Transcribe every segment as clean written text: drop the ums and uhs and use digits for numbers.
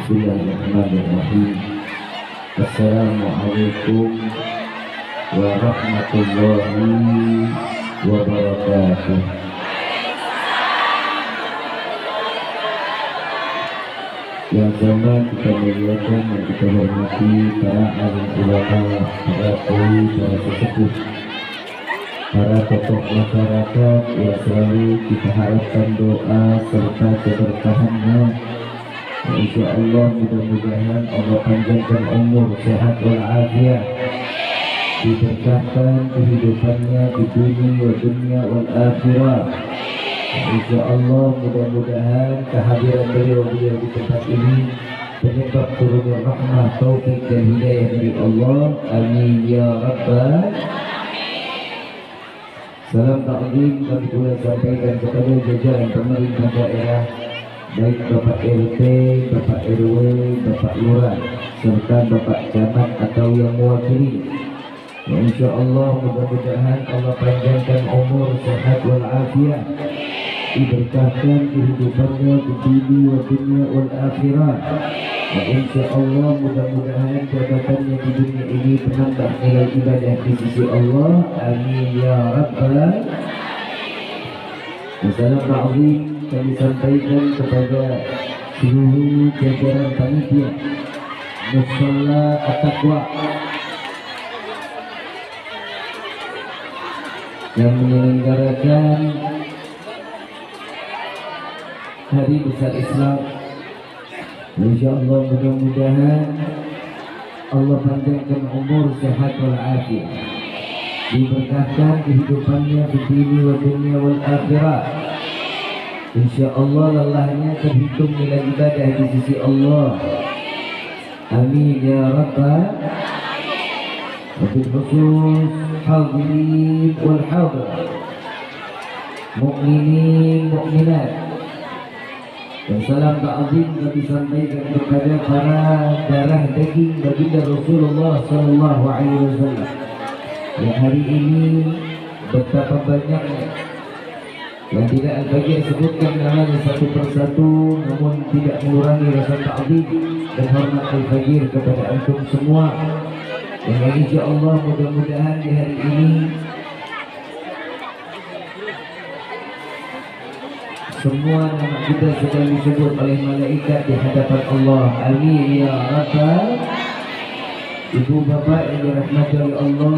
Bismillahirrahmanirrahim. Assalamualaikum warahmatullahi wabarakatuh. Yang sama kita muliakan dan kita hormati para alim ulama, para kiai, para sesepuh, para tokoh masyarakat yang selalu kita harapkan doa serta keberkahannya. Insya Allah mudah-mudahan Allah panjangkan umur, sehat walafiat, diberkahkan kehidupannya di dunia wal akhirah. Insya Allah mudah-mudahan kehadiran beliau di tempat ini penyebab turunnya rahmah, taufik dan hidayah dari Allah. Amin ya rabbal. Salam taklim kami pula sampaikan kepada jajaran pemerintah daerah, baik Bapak RT, Bapak RW, Bapak Lurah, serta Bapak Camat atau yang mewakili. Insya Allah mudah-mudahan Allah panjangkan umur, sehat walafiat, diberkahkan kehidupannya di dunia wal akhirah. Insya Allah mudah-mudahan jabatannya di dunia ini menambah nilai ibadah di sisi Allah. Amin ya rabbal. Assalamualaikum kami sampaikan kepada seluruh jajaran panitia Musholla At-Taqwa yang menyelenggarakan Hari Besar Islam. Insya Allah mudah-mudahan Allah panjangkan umur, sehat walafiat, diberkahkan kehidupannya di dunia wal akhirah. Insya Allah lelahnya terhitung nilai ibadah di sisi Allah. Amin ya rabbal. Wabil khusus hadirin wal hadirat, mukminin mukminat, dan salam ta'zim kami sampaikan kepada para darah daging baginda Rasulullah sallallahu alaihi wasallam yang hari ini betapa banyaknya yang tidak Al-Fajir sebutkan namanya satu persatu, namun tidak mengurangi rasa ta'zim dan hormat Al-Fajir kepada antum semua. Dan insya Allah mudah-mudahan di hari ini semua nama kita sedang disebut oleh malaikat di hadapan Allah. Amin ya rabbal. Ibu bapak yang dirahmati oleh Allah,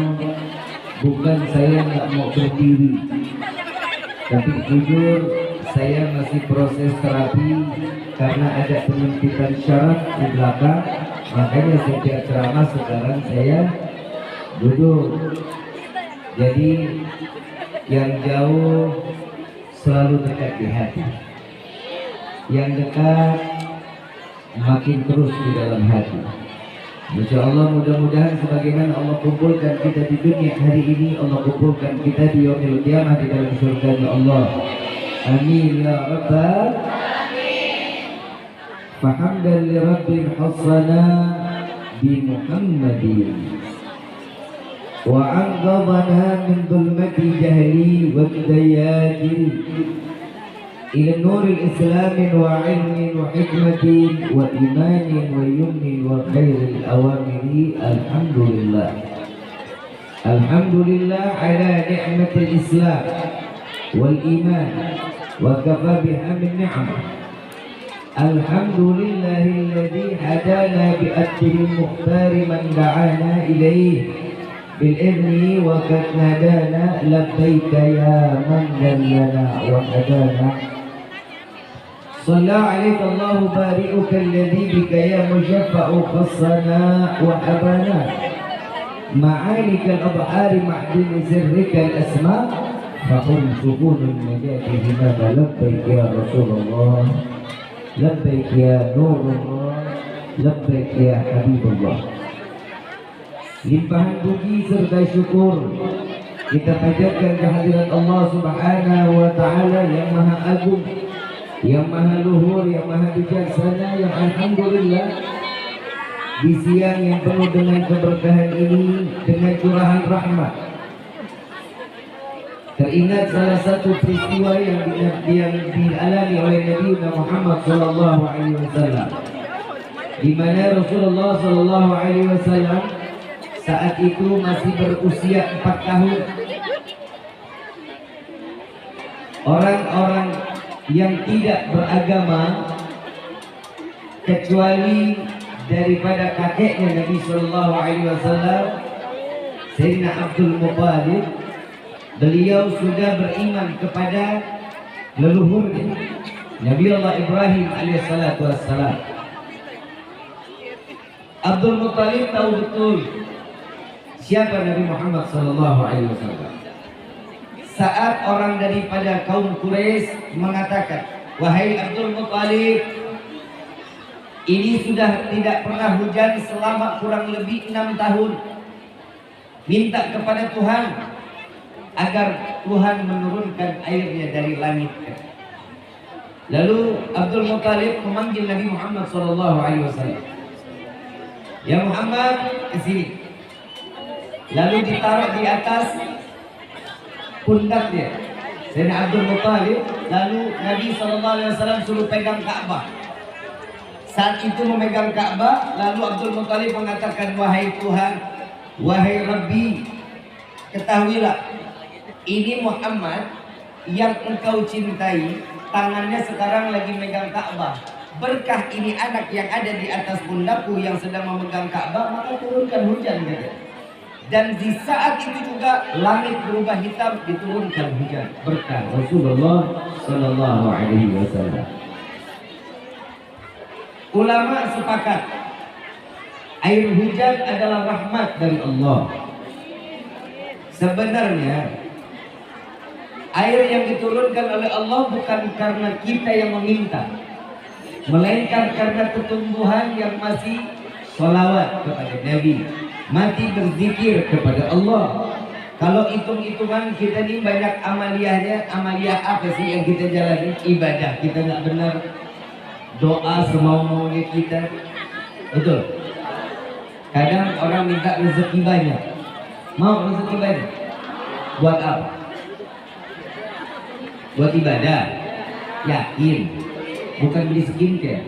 bukan saya nggak mau berdiri, tapi jujur saya masih proses terapi karena ada penyempitan syaraf di belakang. Makanya setiap ceramah sekarang saya duduk. Jadi yang jauh selalu dekat di hati. Yang dekat makin terus di dalam hati. Insya Allah mudah-mudahan sebagaimana Allah kumpulkan kita di dunia hari ini, Allah kumpulkan kita di yaumil qiyamah di dalam surga Allah. Amin ya rabbal alamin. Fahamdan li rabbil hasana bi Muhammadin wa anqadhana min dhulmati jahli wa dayati ila nuril islamin wa ilmin wa hikmatin wa imanin wa yumnin wa khairil awamiri. Alhamdulillah, alhamdulillah ala ni'matil islam wal iman wa kafa bihamdin ni'am. Alhamdulillahilladzi hadana bi addil muhtari man da'ana ilayhi bil idni wa qad nadana labbaika ya man dallana wa hadana. صلى عليك الله بارئك الذي بك يا مشفع خصنا وحبنا معالك الأبحار معدن سرك الأسماء فهم سكون النجاة هناك. لبيك يا رسول الله، لبيك يا نور الله، لبيك يا حبيب الله. Limpahan puji serta syukur kita panjatkan kehadirat Allah Subhanahu wa Ta'ala yang Maha Agung, yang Maha Luhur, yang Maha Bijaksana, yang alhamdulillah di siang yang penuh dengan keberkahan ini dengan curahan rahmat teringat salah satu peristiwa yang dialami oleh Nabi Muhammad sallallahu alaihi wasallam, di mana Rasulullah sallallahu alaihi wasallam saat itu masih berusia 4 tahun. Orang-orang yang tidak beragama kecuali daripada kakeknya Nabi sallallahu alaihi wasallam, Sayyidina Abdul Muttalib, beliau sudah beriman kepada leluhurnya Nabi Allah Ibrahim alaihissalatu wassalam. Abdul Muttalib tahu betul siapa Nabi Muhammad sallallahu alaihi wasallam. Saat orang daripada kaum Quraisy mengatakan, wahai Abdul Muttalib, ini sudah tidak pernah hujan selama kurang lebih 6 tahun. Minta kepada Tuhan agar Tuhan menurunkan airnya dari langit. Lalu Abdul Muttalib memanggil Nabi Muhammad sallallahu alaihi wasallam. Ya Muhammad, ke sini. Lalu ditaruh di atas pundaknya Sayyidina Abdul Muttalib. Lalu Nabi SAW suruh pegang Ka'bah. Saat itu memegang Ka'bah, lalu Abdul Muttalib mengatakan, wahai Tuhan, wahai Rabbi, ketahuilah ini Muhammad yang engkau cintai, tangannya sekarang lagi megang Ka'bah. Berkah ini anak yang ada di atas pundakku yang sedang memegang Ka'bah, maka turunkan hujan, gitu. Dan di saat itu juga langit berubah hitam, diturunkan hujan berkah Rasulullah sallallahu alaihi wasallam. Ulama sepakat air hujan adalah rahmat dari Allah. Sebenarnya air yang diturunkan oleh Allah bukan karena kita yang meminta, melainkan karena pertumbuhan yang masih sholawat kepada Nabi, mati berzikir kepada Allah. Kalau hitung-hitungan kita ini banyak amaliyahnya. Amaliyah apa sih yang kita jalani? Ibadah. Kita nggak benar doa semau-maunya kita. Betul. Kadang orang minta rezeki banyak. Mau rezeki banyak? Buat apa? Buat ibadah. Yakin? Bukan beli skincare.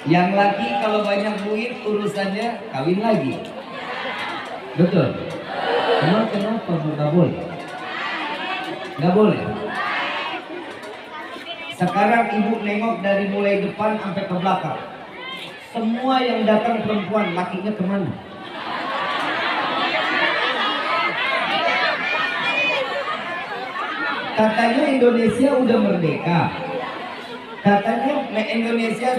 Yang laki kalau banyak duit urusannya kawin lagi. Betul? Kenapa nggak boleh? Nggak boleh. Sekarang ibu nengok dari mulai depan sampai ke belakang. Semua yang datang perempuan, lakinya kemana? Katanya Indonesia udah merdeka. Katanya Indonesia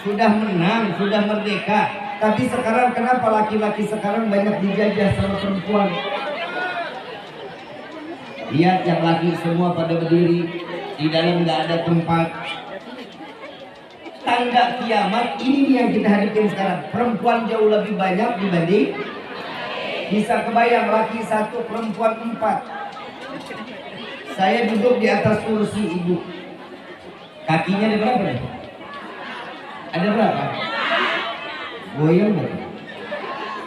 sudah menang, sudah merdeka. Tapi sekarang kenapa laki-laki sekarang banyak dijajah sama perempuan? Lihat yang laki semua pada berdiri, di dalam nggak ada tempat. Tanda kiamat ini yang kita hadapin sekarang. Perempuan jauh lebih banyak dibanding. Bisa kebayang, laki 1, perempuan 4. Saya duduk di atas kursi ibu. Kakinya ada berapa nih? Ada berapa? Goyang nggak?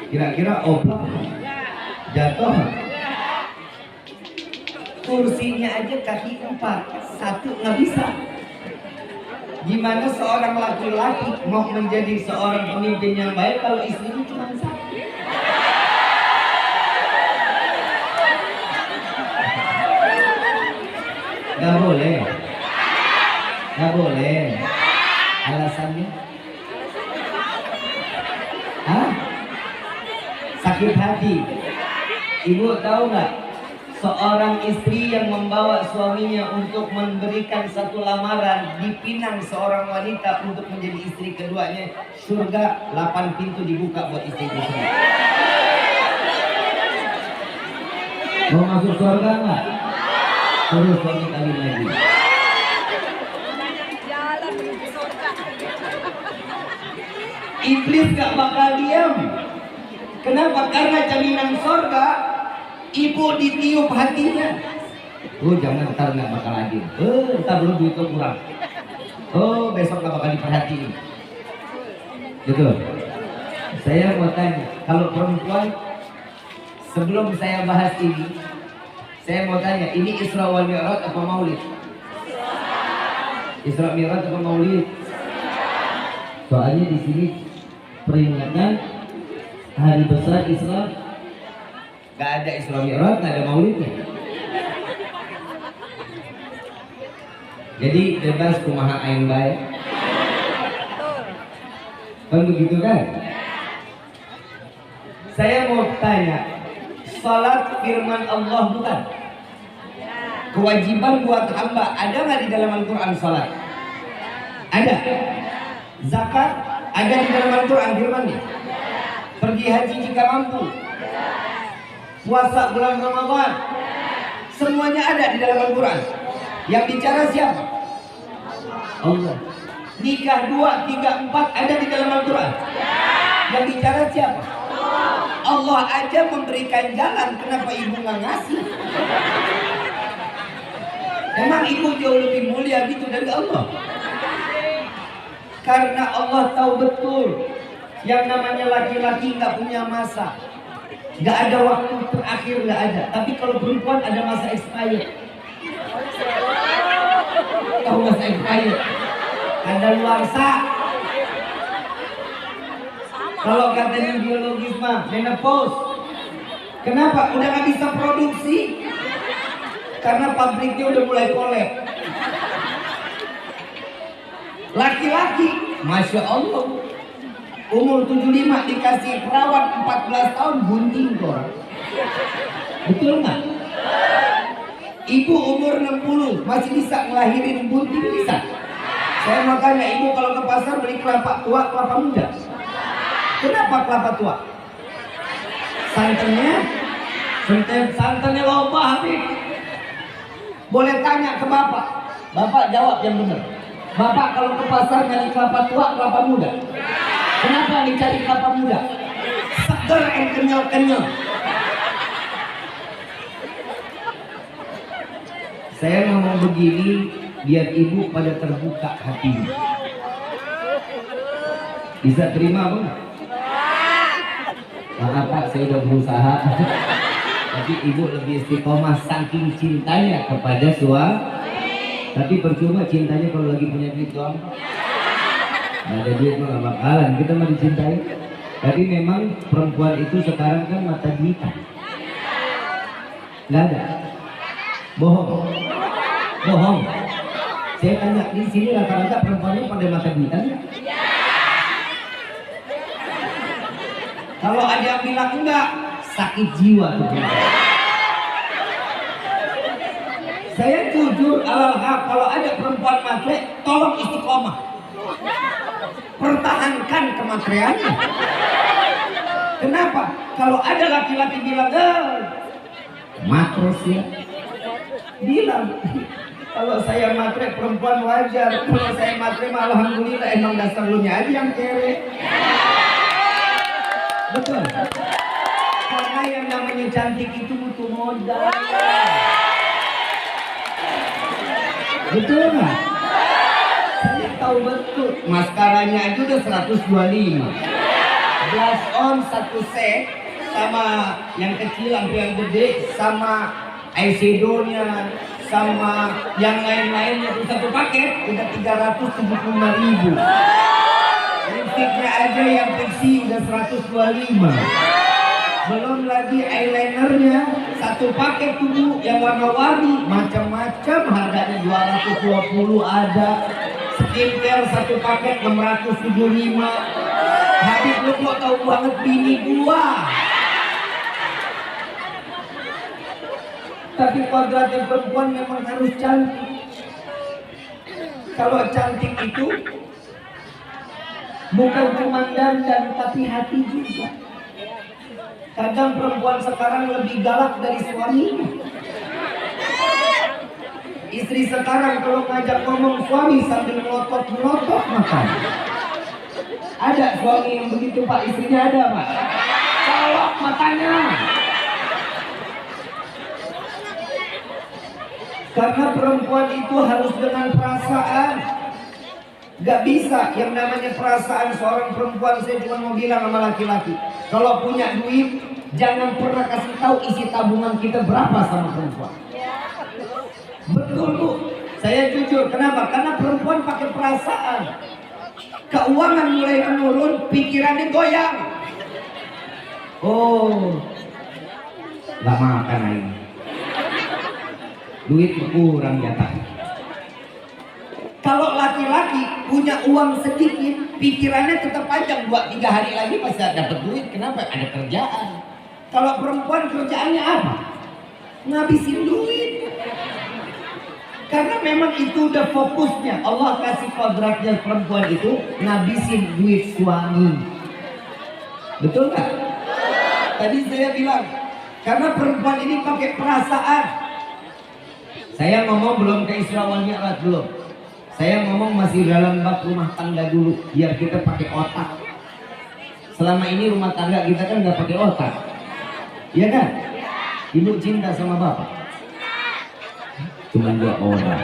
Kira-kira oplak? Jatuh? Kursinya aja kaki 4, 1 nggak bisa. Gimana seorang laki-laki mau menjadi seorang pemimpin yang baik kalau istrinya cuma 1? Gak boleh. Gak boleh. Alasannya? Hah? Sakit hati. Ibu tahu nggak? Seorang istri yang membawa suaminya untuk memberikan satu lamaran, dipinang seorang wanita untuk menjadi istri keduanya, surga 8 pintu dibuka buat istri itu. Mau masuk surga nggak? Terus suami kawin lagi. Iblis gak bakal diam. Kenapa? Karena jaminan surga. Ibu ditiup hatinya. Oh jangan, ntar nggak bakal lagi. Ntar dulu duit kurang. Oh besok nggak bakal diperhatiin. Betul. Saya mau tanya, kalau perempuan, sebelum saya bahas ini, saya mau tanya, ini Isra wal Mi'raj apa Maulid? Isra Mi'raj apa Maulid? Soalnya di sini peringatan hari besar Isra. Gak ada Isra Mi'raj, gak ada Maulidnya. Jadi bebas kumaha aing bae. Kan begitu kan? Saya mau tanya, salat firman Allah bukan? Kewajiban buat hamba, ada nggak di dalam Al-Quran salat? Ada. Zakat ada di dalam Al-Quran firmannya. Pergi haji jika mampu. Puasa bulan Ramadan, semuanya ada di dalam Al-Quran. Yang bicara siapa? Allah. Nikah 2, 3, 4 ada di dalam Al-Quran. Yang bicara siapa? Allah aja memberikan jalan, kenapa ibu nggak ngasih? Emang ibu jauh lebih mulia gitu dari Allah? Karena Allah tahu betul yang namanya laki-laki nggak punya masa. Gak ada waktu terakhir, gak ada. Tapi kalau perempuan ada masa expired. Tahu masa expired? Ada luarsa. Kalau katanya biologis mah menopause. Kenapa? Udah gak bisa produksi. Karena pabriknya udah mulai kolek. Laki-laki, Masya Allah, umur 75 dikasih perawat 14 tahun bunting kok. Betul nggak? Ibu umur 60 masih bisa ngelahirin bunting, bisa? Saya mau tanya, ibu kalau ke pasar beli kelapa tua, kelapa muda? Kenapa kelapa tua? Santannya? Santannya loba habis. Boleh tanya ke bapak. Bapak jawab yang benar. Bapak kalau ke pasar nyari kelapa tua, kelapa muda? Kenapa dicari kelapa muda? Seger yang kenyal-kenyal. Saya ngomong begini biar ibu pada terbuka hatinya. Bisa terima bang? Maaf pak, saya udah berusaha. Tapi ibu lebih istiqomah saking cintanya kepada suami. Tapi percuma cintanya kalau lagi punya duit doang. Nggak ada duit mah gak bakalan kita mah dicintai. Tapi memang perempuan itu sekarang kan mata duitan. Nggak ada. Bohong. Bohong. Saya tanya di sini rata-rata perempuannya pada mata duitan ya? Kalau ada yang bilang enggak, sakit jiwa tuh. Saya jujur alal haq, kalau ada perempuan matre, tolong istiqomah. Pertahankan kemampuan. matreannya. Kenapa? Kalau ada laki-laki bilang, matres ya, bilang, kalau saya matre perempuan wajar, kalau saya matre malah alhamdulillah, emang dasar lu nya aja yang kere. Betul. Karena yang namanya cantik itu butuh modal. Betul nggak? Saya tahu betul. Maskaranya aja udah 125. Blush on satu set, sama yang kecil sampai yang gede, sama eyeshadow-nya, sama yang lain-lainnya itu satu paket udah 375.000. Lipstiknya aja yang fiksi udah 125. Belum lagi eyelinernya satu paket tuh yang warna-warni macam-macam, harganya 220 ada. Skincare satu paket 675. Habib lu kok tahu banget bini gua. Tapi kodratnya perempuan memang harus cantik. Kalau cantik itu bukan cuma dandan tapi hati juga. Kadang perempuan sekarang lebih galak dari suaminya. Istri sekarang kalau ngajak ngomong suami sambil melotot-melotot makan. Ada suami yang begitu Pak, istrinya ada Pak. Colok matanya. Karena perempuan itu harus dengan perasaan. Gak bisa yang namanya perasaan seorang perempuan. Saya cuma mau bilang sama laki-laki, kalau punya duit jangan pernah kasih tahu isi tabungan kita berapa sama perempuan. Betul Bu, saya jujur. Kenapa? Karena perempuan pakai perasaan. Keuangan mulai menurun, pikirannya goyang. Oh, gak makan ini. Duit kurang jatah. Kalau laki-laki punya uang sedikit, pikirannya tetap panjang. 2-3 hari lagi pasti dapat duit. Kenapa? Ada kerjaan. Kalau perempuan kerjaannya apa? Ngabisin duit. Karena memang itu udah fokusnya. Allah kasih kodratnya perempuan itu ngabisin duit suami. Betul nggak? Tadi saya bilang, karena perempuan ini pakai perasaan. Saya ngomong belum ke Isra wal Mi'raj, belum. Saya ngomong masih dalam bab rumah tangga dulu, biar kita pakai otak. Selama ini rumah tangga kita kan nggak pakai otak, iya kan? Ibu cinta sama bapak? Cuma 2 orang.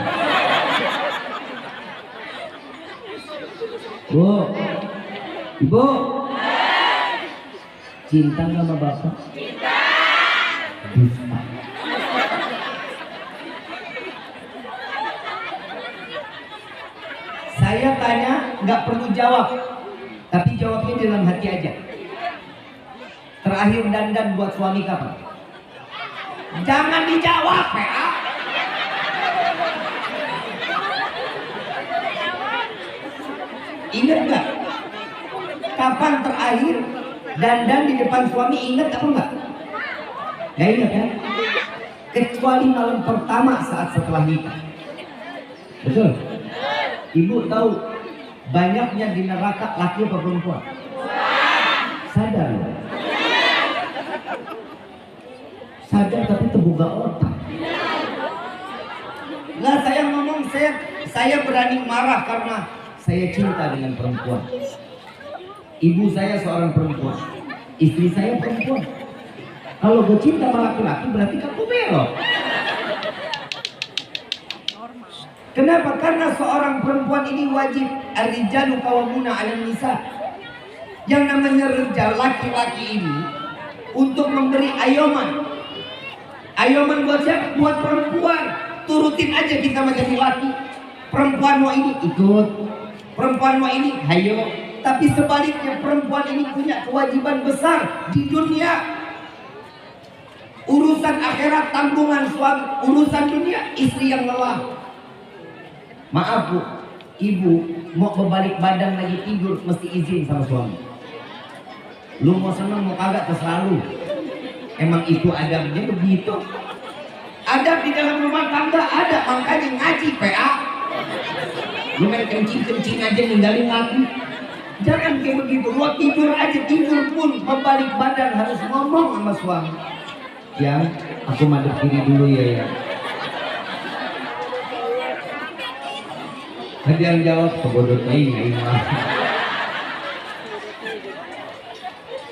Bu, ibu, cinta nggak sama bapak? Cinta. Dusta. Saya tanya, nggak perlu jawab, tapi jawabnya dalam hati aja. Terakhir dandan buat suami kapan? Jangan dijawab, ya. Ingat nggak? Kapan terakhir dandan di depan suami? Ingat apa enggak? Nggak ingat kan? Kecuali malam pertama saat setelah nikah. Betul? Ibu tahu banyaknya di neraka laki atau perempuan? Sadar loh. Sadar tapi terbuka otak. Nah saya ngomong, saya berani marah karena saya cinta dengan perempuan. Ibu saya seorang perempuan, istri saya perempuan. Kalau gue cinta sama laki-laki berarti kamu belok. Kenapa? Karena seorang perempuan ini wajib ar-rijalu qawwamuna 'alan nisa. Yang namanya rijal, laki-laki ini untuk memberi ayoman. Ayoman buat siapa? Buat perempuan. Turutin aja kita menjadi laki. Perempuan mau ini ikut, perempuan mau ini hayo. Tapi sebaliknya perempuan ini punya kewajiban besar di dunia. Urusan akhirat tanggungan suami, urusan dunia istri yang lelah. Maaf Bu, ibu mau berbalik badan lagi tidur mesti izin sama suami. Lu mau seneng mau kagak terserah lu. Emang itu adabnya begitu. Adab di dalam rumah tangga ada, makanya ngaji PA. Lu main kencing-kencing aja ninggalin laki. Jangan kayak begitu. Mau tidur aja, tidur pun membalik badan harus ngomong sama suami. Ya, aku madep kiri dulu ya. Ada yang jawab kebodoh aing mah.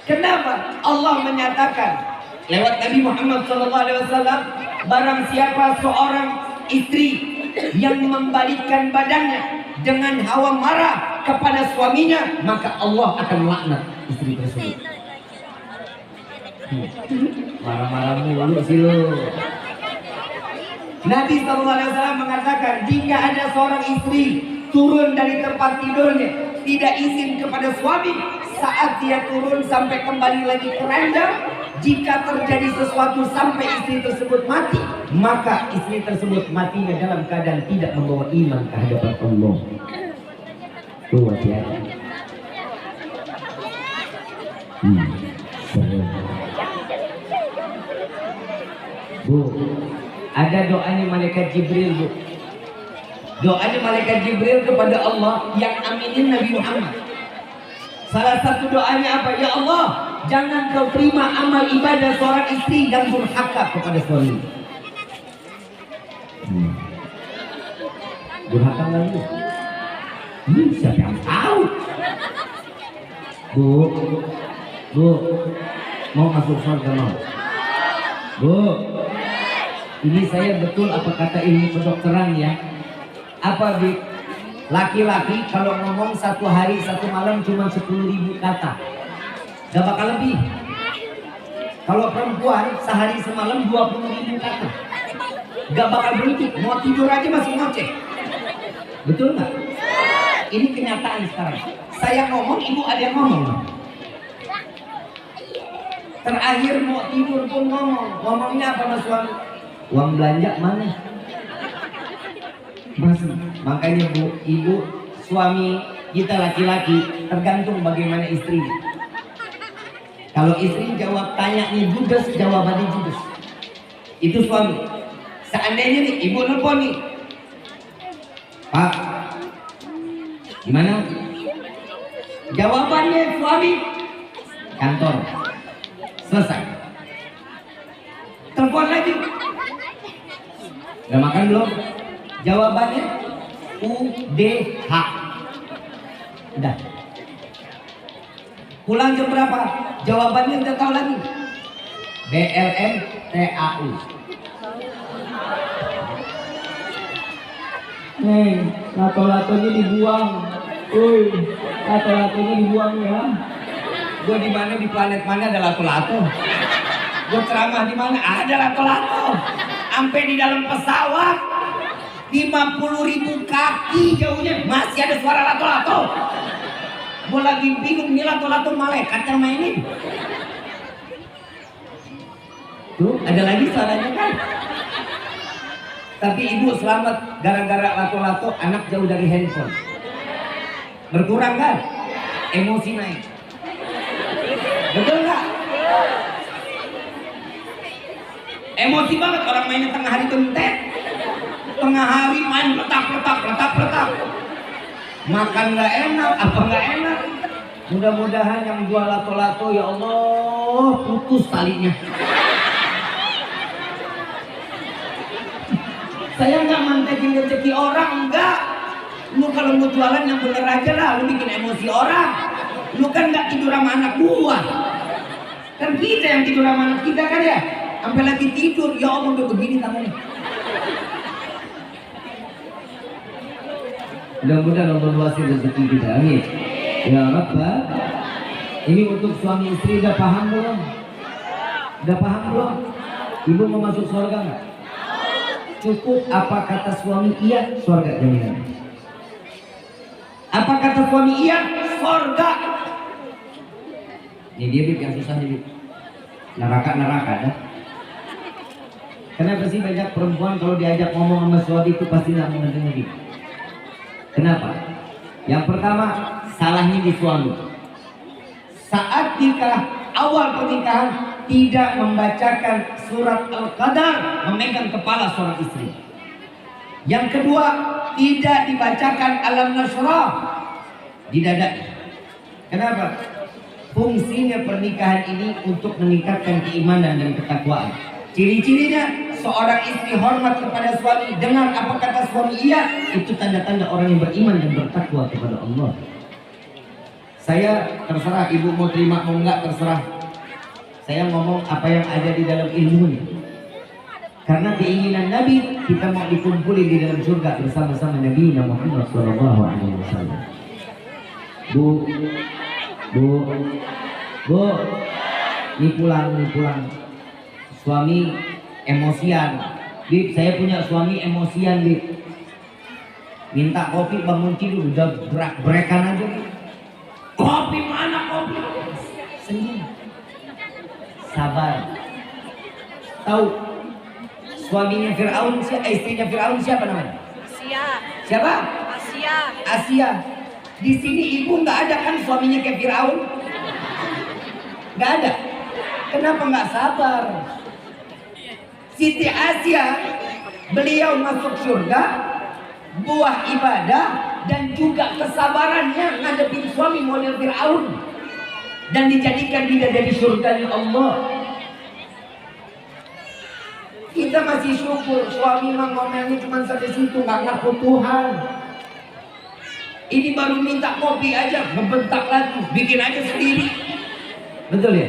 Kenapa? Allah menyatakan lewat Nabi Muhammad SAW, barang siapa seorang istri yang membalikkan badannya dengan hawa marah kepada suaminya, maka Allah akan melaknat istri tersebut. Marah-marah mulu sih lu. Nabi SAW mengatakan, jika ada seorang istri turun dari tempat tidurnya tidak izin kepada suami, saat dia turun sampai kembali lagi ke ranjang, jika terjadi sesuatu sampai istri tersebut mati, maka istri tersebut matinya dalam keadaan tidak membawa iman ke hadapan Allah. Tuh hati-hati. Bu, ada doanya malaikat Jibril, Bu. Doanya malaikat Jibril kepada Allah yang aminin Nabi Muhammad. Salah satu doanya apa? Ya Allah, jangan kau terima amal ibadah seorang istri yang durhaka kepada suami. Durhaka lagi. Siapa yang tahu? Bu, mau masuk surga mau? Bu, ini saya betul apa kata ilmu kedokteran ya? Apa Bi? Laki-laki kalau ngomong satu hari satu malam cuma 10.000 kata, gak bakal lebih. Kalau perempuan sehari semalam 20.000 kata, gak bakal berhenti. Mau tidur aja masih ngoceh. Betul nggak? Ini kenyataan sekarang. Saya ngomong, ibu ada yang ngomong. Terakhir mau tidur pun ngomong. Ngomongnya apa mas suami? Uang belanja mana? Masih. Makanya Bu, ibu, suami kita laki-laki tergantung bagaimana istrinya. Kalau istri jawab tanya nih judes, jawabannya judes. Itu suami. Seandainya nih ibu nelfon nih, Pak, gimana? Jawabannya suami, kantor, selesai. Telepon lagi, udah makan belum? Jawabannya UDH. Udah. Pulang jam berapa? Jawabannya udah tahu lagi. BLM TAU. Nih, lato-latonya dibuang. Lato-latonya dibuang ya. Gue di mana, di planet mana ada lato-lato? Gue ceramah di mana ada lato-lato? Sampai di dalam pesawat 50.000 kaki jauhnya masih ada suara lato-lato. Gue lagi bingung nih lato-lato malaikat yang mainin. Tuh ada lagi suaranya kan? Tapi ibu selamat gara-gara lato-lato anak jauh dari handphone. Berkurang kan? Emosi naik. Betul nggak? Emosi banget orang mainnya tengah hari kentet. Tengah hari main letak. Makan nggak enak, apa nggak enak. Mudah-mudahan yang jual lato-lato ya Allah putus talinya. Saya nggak mantekin rezeki orang, enggak. Lu kalau mau jualan yang bener aja lah, lu bikin emosi orang. Lu kan nggak tidur sama anak gua. Kan kita yang tidur sama anak kita kan ya. Sampai lagi tidur, ya Allah udah begini tangannya. Mudah-mudahan Allah luasin rezeki kita, amin. Ya Rabbah. Ini untuk suami istri udah paham belum? Udah paham belum? Ibu mau masuk surga nggak? Cukup apa kata suami iya, surga jaminan. Apa kata suami iya, surga. Ini dia Bib yang susah nih Bib. Neraka dah. Kenapa sih banyak perempuan kalau diajak ngomong sama suami itu pasti nggak mau dengerin? Kenapa? Yang pertama, salahnya di suami. Saat nikah, awal pernikahan tidak membacakan surat Al-Qadar, memegang kepala seorang istri. Yang kedua, tidak dibacakan Alam Nashrah di dada. Kenapa? Fungsinya pernikahan ini untuk meningkatkan keimanan dan ketakwaan. Ciri-cirinya seorang istri hormat kepada suami, dengar apa kata suami iya, itu tanda-tanda orang yang beriman dan bertakwa kepada Allah. Saya terserah ibu mau terima mau enggak terserah. Saya ngomong apa yang ada di dalam ilmunya. Karena keinginan Nabi kita mau dikumpulin di dalam surga bersama-sama Nabi Muhammad SAW. Bu, ini pulang. Suami emosian, Bib, saya punya suami emosian, Bib. Minta kopi bangun tidur udah berekan aja, Bib. Kopi mana kopi? Senyum. Sabar. Tahu suaminya Firaun, istrinya Firaun siapa namanya? Asia. Siapa? Asia. Di sini ibu nggak ada kan suaminya kayak Firaun? Nggak ada. Kenapa nggak sabar? Siti Asia, beliau masuk surga, buah ibadah dan juga kesabarannya ngadepin suami model Firaun dan dijadikan bidadari surganya Allah. Kita masih syukur suami mah ngomelnya cuma sampai situ, nggak ngaku Tuhan. Ini baru minta kopi aja, ngebentak lagi, bikin aja sendiri. Betul ya?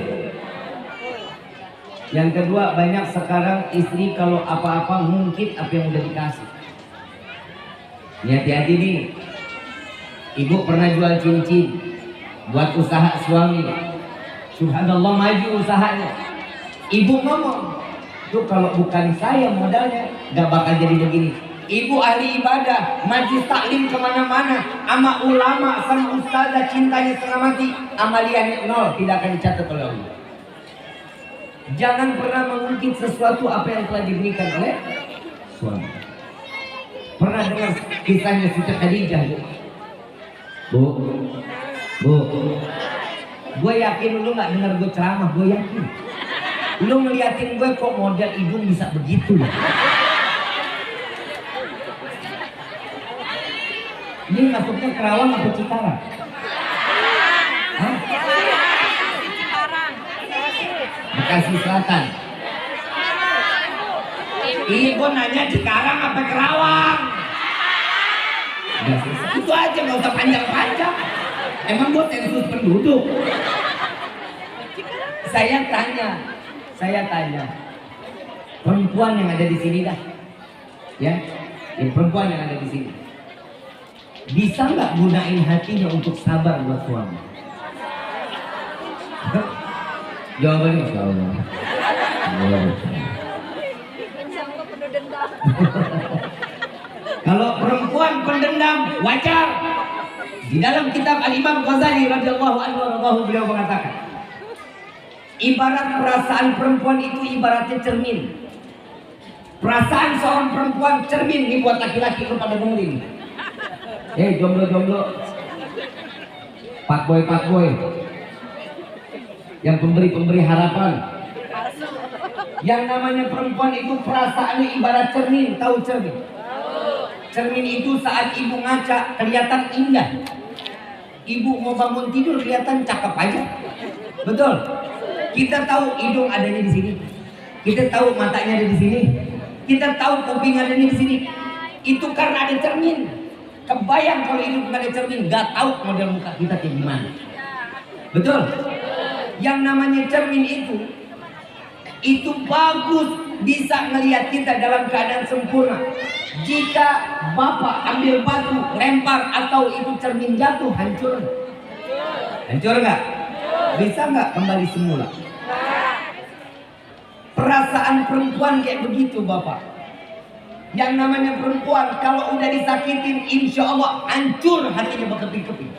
Yang kedua, banyak sekarang istri kalau apa-apa mungkin apa yang udah dikasih. Hati-hati nih. Ibu pernah jual cincin buat usaha suami. Subhanallah maju usahanya. Ibu ngomong, tuh kalau bukan saya modalnya gak bakal jadi begini. Ibu ahli ibadah, majlis taklim kemana-mana, sama ulama, sama ustazah, cintanya setengah mati, amaliannya 0, tidak akan dicatat oleh Allah. Jangan pernah mengungkit sesuatu apa yang telah diberikan oleh suami. Pernah dengar kisahnya Siti Khadijah? Bu, gue yakin lu nggak dengar gue ceramah, gue yakin. Lu ngeliatin gue kok model ibu bisa begitu ya? Ini masuknya Kerawang atau Cikarang? Hah? Bekasi Selatan. Ibu nanya Cikarang apa Kerawang? Itu aja, nggak usah panjang-panjang. Emang buat sensus penduduk. Saya tanya, perempuan yang ada di sini dah, ya, perempuan yang ada di sini, bisa nggak gunain hatinya untuk sabar buat suami? Jawabannya insya Allah. Kalau perempuan pendendam wajar. Di dalam kitab Al-Imam Ghazali radhiyallahu anhu beliau mengatakan, ibarat perasaan perempuan itu ibaratnya cermin. Perasaan seorang perempuan cermin nih buat laki-laki kepada dengerin. Jomblo, pak boy, yang pemberi harapan. Yang namanya perempuan itu perasaannya ibarat cermin, tahu cermin? Cermin itu saat ibu ngaca kelihatan indah. Ibu mau bangun tidur kelihatan cakep aja. Betul? Kita tahu hidung adanya di sini. Kita tahu matanya ada di sini. Kita tahu kuping adanya di sini. Itu karena ada cermin. Kebayang kalau hidup nggak ada cermin, nggak tahu model muka kita kayak gimana. Betul? Yang namanya cermin itu bagus, bisa ngelihat kita dalam keadaan sempurna. Jika bapak ambil batu lempar atau itu cermin jatuh, hancur nggak? Bisa nggak kembali semula? Perasaan perempuan kayak begitu bapak. Yang namanya perempuan kalau udah disakitin, insya Allah hancur hatinya berkeping-keping.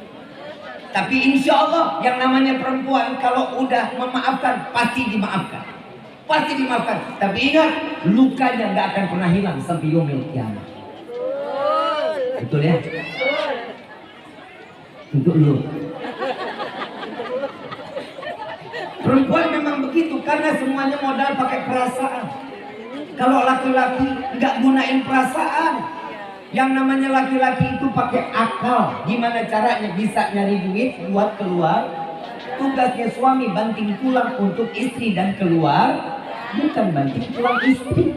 Tapi insya Allah yang namanya perempuan kalau udah memaafkan pasti dimaafkan. Pasti dimaafkan. Tapi ingat, lukanya nggak akan pernah hilang sampai yaumil kiamat. Betul ya? Untuk lu. Perempuan memang begitu karena semuanya modal pakai perasaan. Kalau laki-laki nggak gunain perasaan, Yang namanya laki-laki itu pakai akal. Gimana caranya bisa nyari duit buat keluar? Tugasnya suami banting tulang untuk istri dan keluar, bukan banting tulang istri.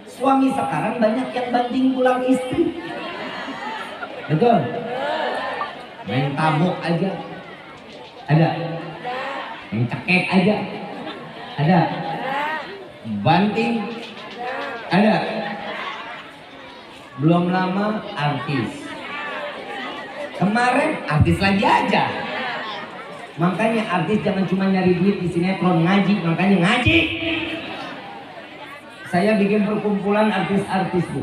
Suami sekarang banyak yang banting tulang istri. Betul? Main tabok aja. Ada. Main cekek aja. Ada. Banting. Ada. Belum lama artis. Kemarin artis lagi aja. Makanya artis jangan cuma nyari duit di sinetron, ngaji, makanya ngaji. Saya bikin perkumpulan artis-artis, Bu.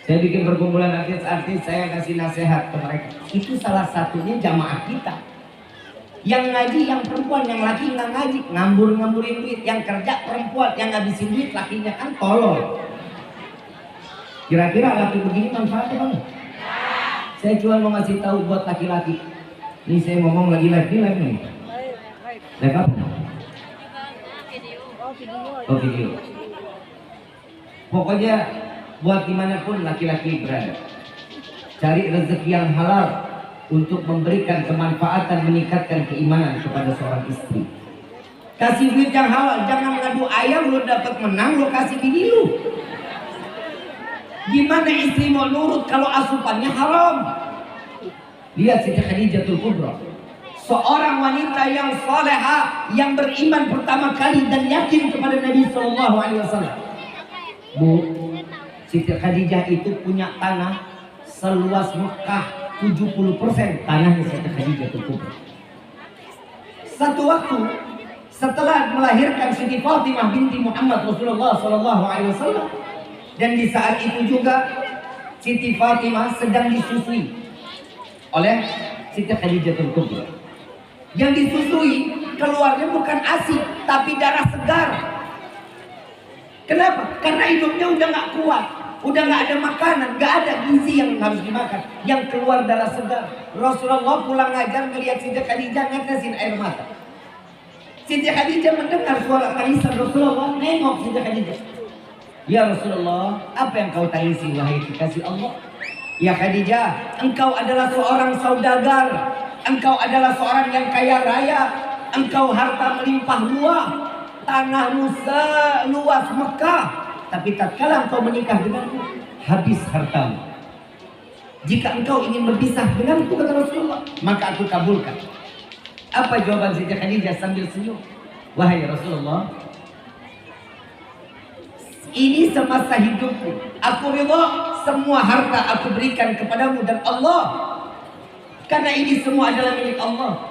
Saya bikin perkumpulan artis-artis, saya kasih nasihat ke mereka. Itu salah satunya jamaah kita. Yang ngaji yang perempuan, yang laki nggak ngaji, ngambur-ngamburin duit. Yang kerja perempuan, yang ngabisin duit lakinya kan tolol. Kira-kira laki begini manfaatnya bang? Saya cuma mau ngasih tahu buat laki-laki. Ini saya ngomong lagi live nih. Live apa? Oh video. Pokoknya buat dimanapun laki-laki berada, cari rezeki yang halal untuk memberikan kemanfaatan, meningkatkan keimanan kepada seorang istri. Kasih duit yang halal, jangan ngadu ayam lo dapat menang, lo kasih bini lu. Gimana istri mau nurut kalau asupannya haram? Lihat Siti Khadijatul Kubra, seorang wanita yang salehah, yang beriman pertama kali dan yakin kepada Nabi SAW. Bu, Siti Khadijah itu punya tanah seluas Mekah 70% tanahnya Siti Khadijatul Kubra. Satu waktu setelah melahirkan Siti Fatimah binti Muhammad Rasulullah SAW, dan di saat itu juga Siti Fatimah sedang disusui oleh Siti Khadijatul Kubra. Yang disusui keluarnya bukan ASI tapi darah segar. Kenapa? Karena hidupnya udah nggak kuat, udah nggak ada makanan, nggak ada gizi yang harus dimakan, yang keluar darah segar. Rasulullah pulang ngajar melihat Siti Khadijah netesin air mata. Siti Khadijah mendengar suara tangisan Rasulullah, nengok Siti Khadijah. Ya Rasulullah, apa yang kau tangisi wahai kekasih Allah? Ya Khadijah, engkau adalah seorang saudagar, engkau adalah seorang yang kaya raya, engkau harta melimpah ruah, tanahmu seluas Mekah, tapi tatkala engkau menikah denganku, habis hartamu. Jika engkau ingin berpisah denganku, kata Rasulullah, maka aku kabulkan. Apa jawaban Siti Khadijah sambil senyum? Wahai Rasulullah, ini semasa hidupku, aku ridha semua harta aku berikan kepadamu dan Allah, karena ini semua adalah milik Allah.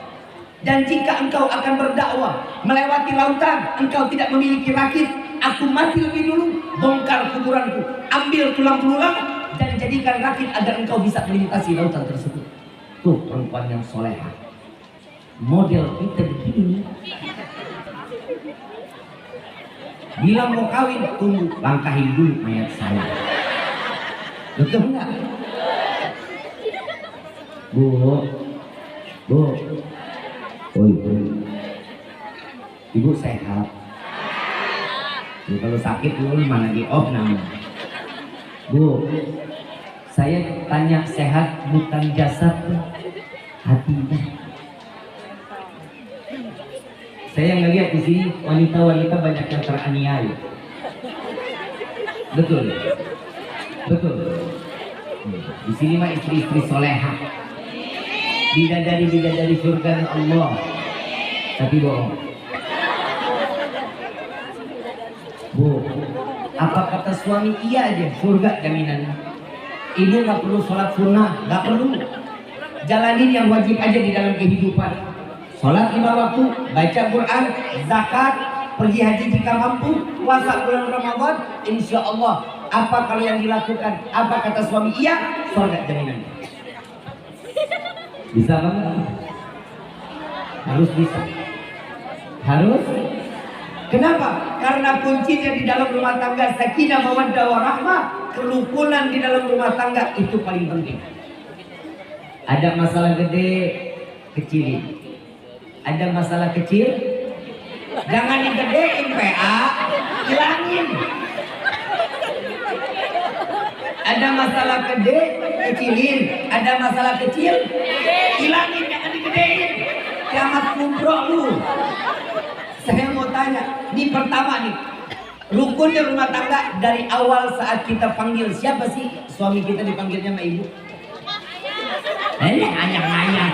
Dan jika engkau akan berdakwah melewati lautan, engkau tidak memiliki rakit, aku mati lebih dulu, bongkar kuburanku, ambil tulang-tulang dan jadikan rakit agar engkau bisa melintasi lautan tersebut. Tuh perempuan yang solehah, model kita begini. Bilang mau kawin, tunggu, langkahin dulu mayat saya. Betul enggak? Bu, oi, ibu sehat? Bu, kalau sakit lu mana di off namanya? Bu, saya tanya sehat bukan jasad, hatinya. Saya ngelihat di sini wanita-wanita banyak yang teraniaya. Betul, betul. Di sini mah istri-istri solehah, bidadari surga Allah. Tapi bohong. Bu, apa kata suami? Iya aja, surga jaminannya. Ibu nggak perlu sholat sunnah, nggak perlu. Jalanin yang wajib aja di dalam kehidupan. Sholat 5 waktu, baca Quran, zakat, pergi haji jika mampu, puasa bulan Ramadan, insya Allah. Apa kalau yang dilakukan? Apa kata suami? Iya, surga jaminannya. Bisa banget? Harus bisa. Harus. Kenapa? Karena kuncinya di dalam rumah tangga sakinah mawaddah warahmah, kerukunan di dalam rumah tangga itu paling penting. Ada masalah gede, kecilin. Ada masalah kecil, jangan digedein PA, hilangin. Ada masalah gede, kecilin. Ada masalah kecil, hilangin, jangan digedein. Kiamat kubro lu. Saya mau tanya, ini pertama nih, rukun di rumah tangga dari awal saat kita panggil siapa sih suami kita dipanggilnya sama ibu? Ayah,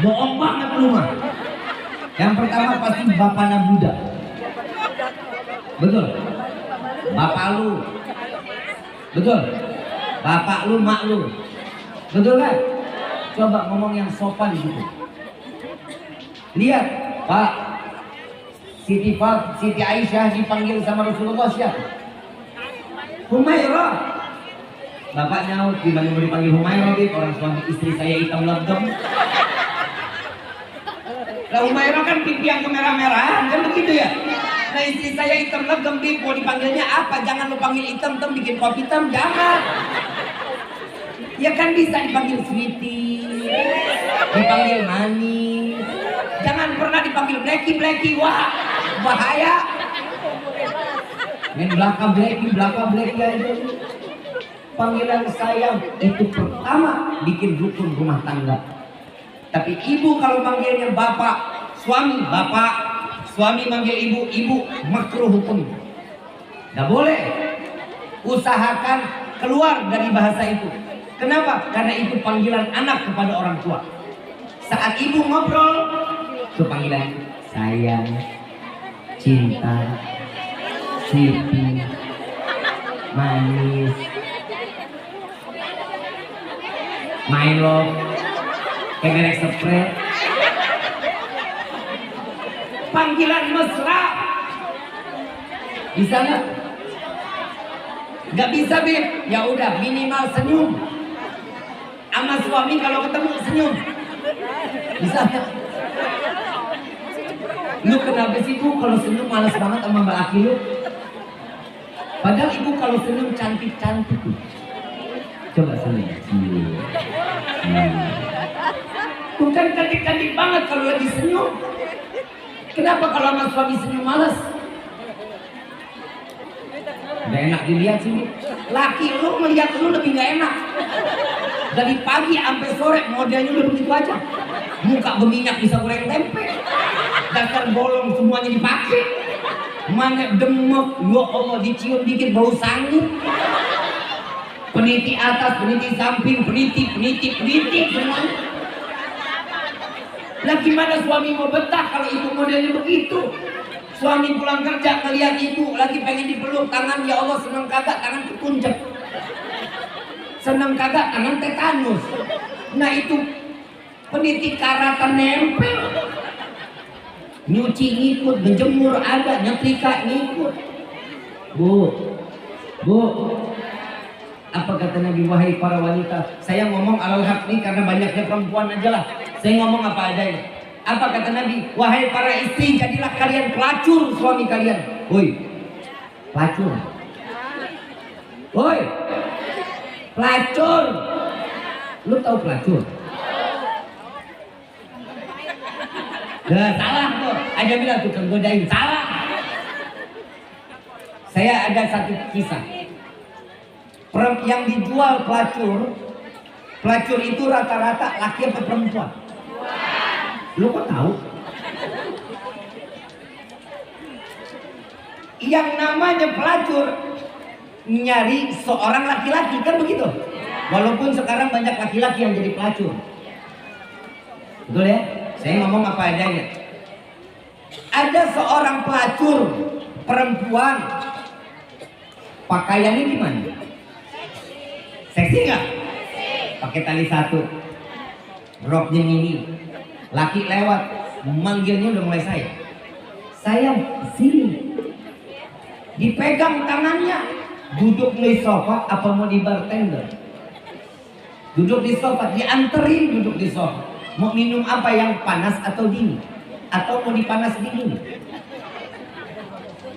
bohong banget lu mah. Yang pertama pasti bapak Nabuda, betul? Bapak lu, betul? Bapak lu, mak lu, betul kan? Coba ngomong yang sopan gitu. Lihat, Pak, Siti Aisyah dipanggil sama Rasulullah siapa? Humairah. Bapak nyaut, gimana mau dipanggil Humairah? Orang suami istri saya hitam legem. Lah Humairah kan pipi yang kemerah-merahan, kan begitu ya? Nah istri saya hitam legem, mau dipanggilnya apa? Jangan lu panggil hitam-hitam, bikin kopi hitam, jangan. Ya kan bisa dipanggil sweetie, dipanggil manis. Jangan pernah dipanggil blacky, wah bahaya. Main belakang blacky aja. Panggilan sayang itu pertama bikin rukun rumah tangga. Tapi ibu kalau manggilnya bapak, suami manggil ibu, makruh hukum. Nggak boleh. Usahakan keluar dari bahasa itu. Kenapa? Karena itu panggilan anak kepada orang tua. Saat ibu ngobrol, itu panggilan sayang, cinta, sweetie, manis, my love, kemerek spread. Panggilan mesra. Bisa nggak? Nggak bisa, Beb. Ya udah, minimal senyum. Sama suami kalau ketemu senyum. Bisa nggak? Lu kenapa sih Bu kalau senyum malas banget sama mbak Aki lu? Padahal ibu kalau senyum cantik-cantik. Coba senyum. Bukan cantik-cantik banget kalau lagi senyum. Kenapa kalau sama suami senyum malas? Gak enak dilihat sih. Laki lu melihat lu lebih gak enak. Dari pagi sampai sore modelnya udah begitu aja. Muka berminyak bisa goreng tempe. Dasar bolong semuanya dipakai. Mana demek, ya Allah dicium dikit bau sangit. Peniti atas, peniti samping, peniti semuanya. Lah gimana suami mau betah kalau ibu modelnya begitu? Suami pulang kerja ngeliat ibu lagi pengen dipeluk, tangan ya Allah seneng kagak tangan kekunjek. Seneng kagak tangan tetanus. Nah itu peniti karatan nempel. Nyuci ngikut, menjemur ada, nyetrika ngikut. Bu, apa kata Nabi, wahai para wanita? Saya ngomong alal haq nih karena banyaknya perempuan aja lah. Saya ngomong apa adanya. Apa kata Nabi? Wahai para istri, jadilah kalian pelacur suami kalian. Woi, pelacur. Woi, pelacur. Lu tahu pelacur? Salah tuh. Aja bilang tukang godain. Salah. Saya ada satu kisah. Yang dijual pelacur itu rata-rata laki atau perempuan? Lu kok tahu? Yang namanya pelacur nyari seorang laki-laki, kan begitu? Walaupun sekarang banyak laki-laki yang jadi pelacur. Betul ya? Saya ngomong apa adanya. Ada seorang pelacur perempuan, pakaiannya gimana? Seksi nggak? Pakai tali satu, roknya ini. Laki lewat, manggilnya udah mulai sayang, sini. Dipegang tangannya, duduk di sofa, apa mau di bartender? Duduk di sofa, dianterin duduk di sofa. Mau minum apa, yang panas atau dingin? Atau mau dipanas dingin?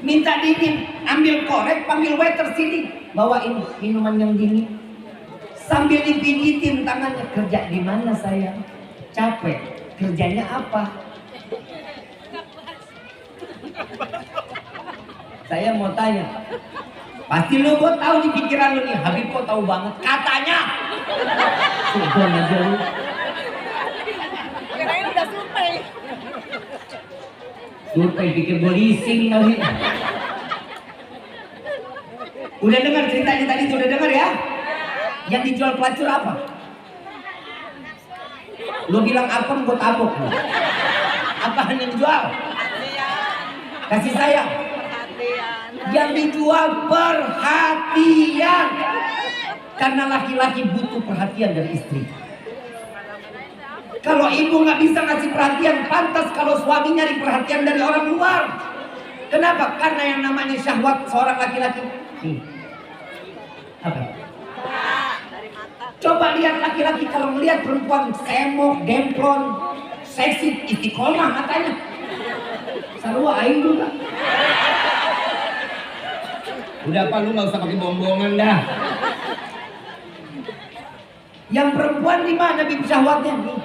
Minta dingin, ambil korek, panggil waiter sini, bawain minuman yang dingin. Sambil dipijitin tangannya, kerja di mana sayang? Capek. Kerjanya apa? Saya mau tanya, Pasti lu kok tahu di pikiran lu nih, Habib kok tahu banget katanya. Sudon aja lu. Kirain udah survei. Survei pikir gue leasing kali. Udah dengar ceritanya tadi tuh, udah dengar ya? Yang dijual pelacur apa? Lu bilang apa, gue tabok lu. Apaan yang dijual? Kasih sayang. Yang dijual perhatian. Karena laki-laki butuh perhatian dari istri. Kalau ibu nggak bisa ngasih perhatian, pantas kalau suami nyari perhatian dari orang luar. Kenapa? Karena yang namanya syahwat seorang laki-laki. Apa? Coba lihat laki-laki kalau melihat perempuan semok, demplon, seksi, istiqomah matanya. Sarua aing juga. Udah apa lu nggak usah pakai bohong-bohongan dah. Yang perempuan di mana bib syahwatnya nih?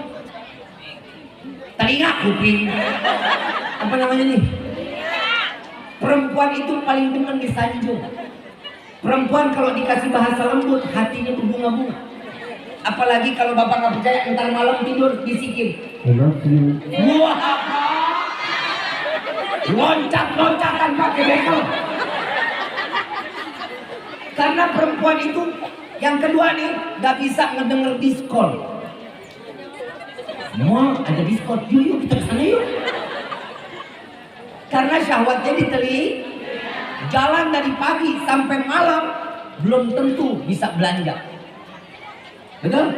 Telinga, kuping. Apa namanya nih? Perempuan itu paling demen disanjung. Perempuan kalau dikasih bahasa lembut, hatinya berbunga-bunga. Apalagi kalau bapak nggak percaya, entar malam tidur bisikin. I love you. Wah, loncat-loncatan pakai bekel. Karena perempuan itu, yang kedua nih, nggak bisa ngedenger diskon. Mau ada diskon, yuk kita kesana yuk. Karena syahwatnya ditelik. Jalan dari pagi sampai malam belum tentu bisa belanja. Betul?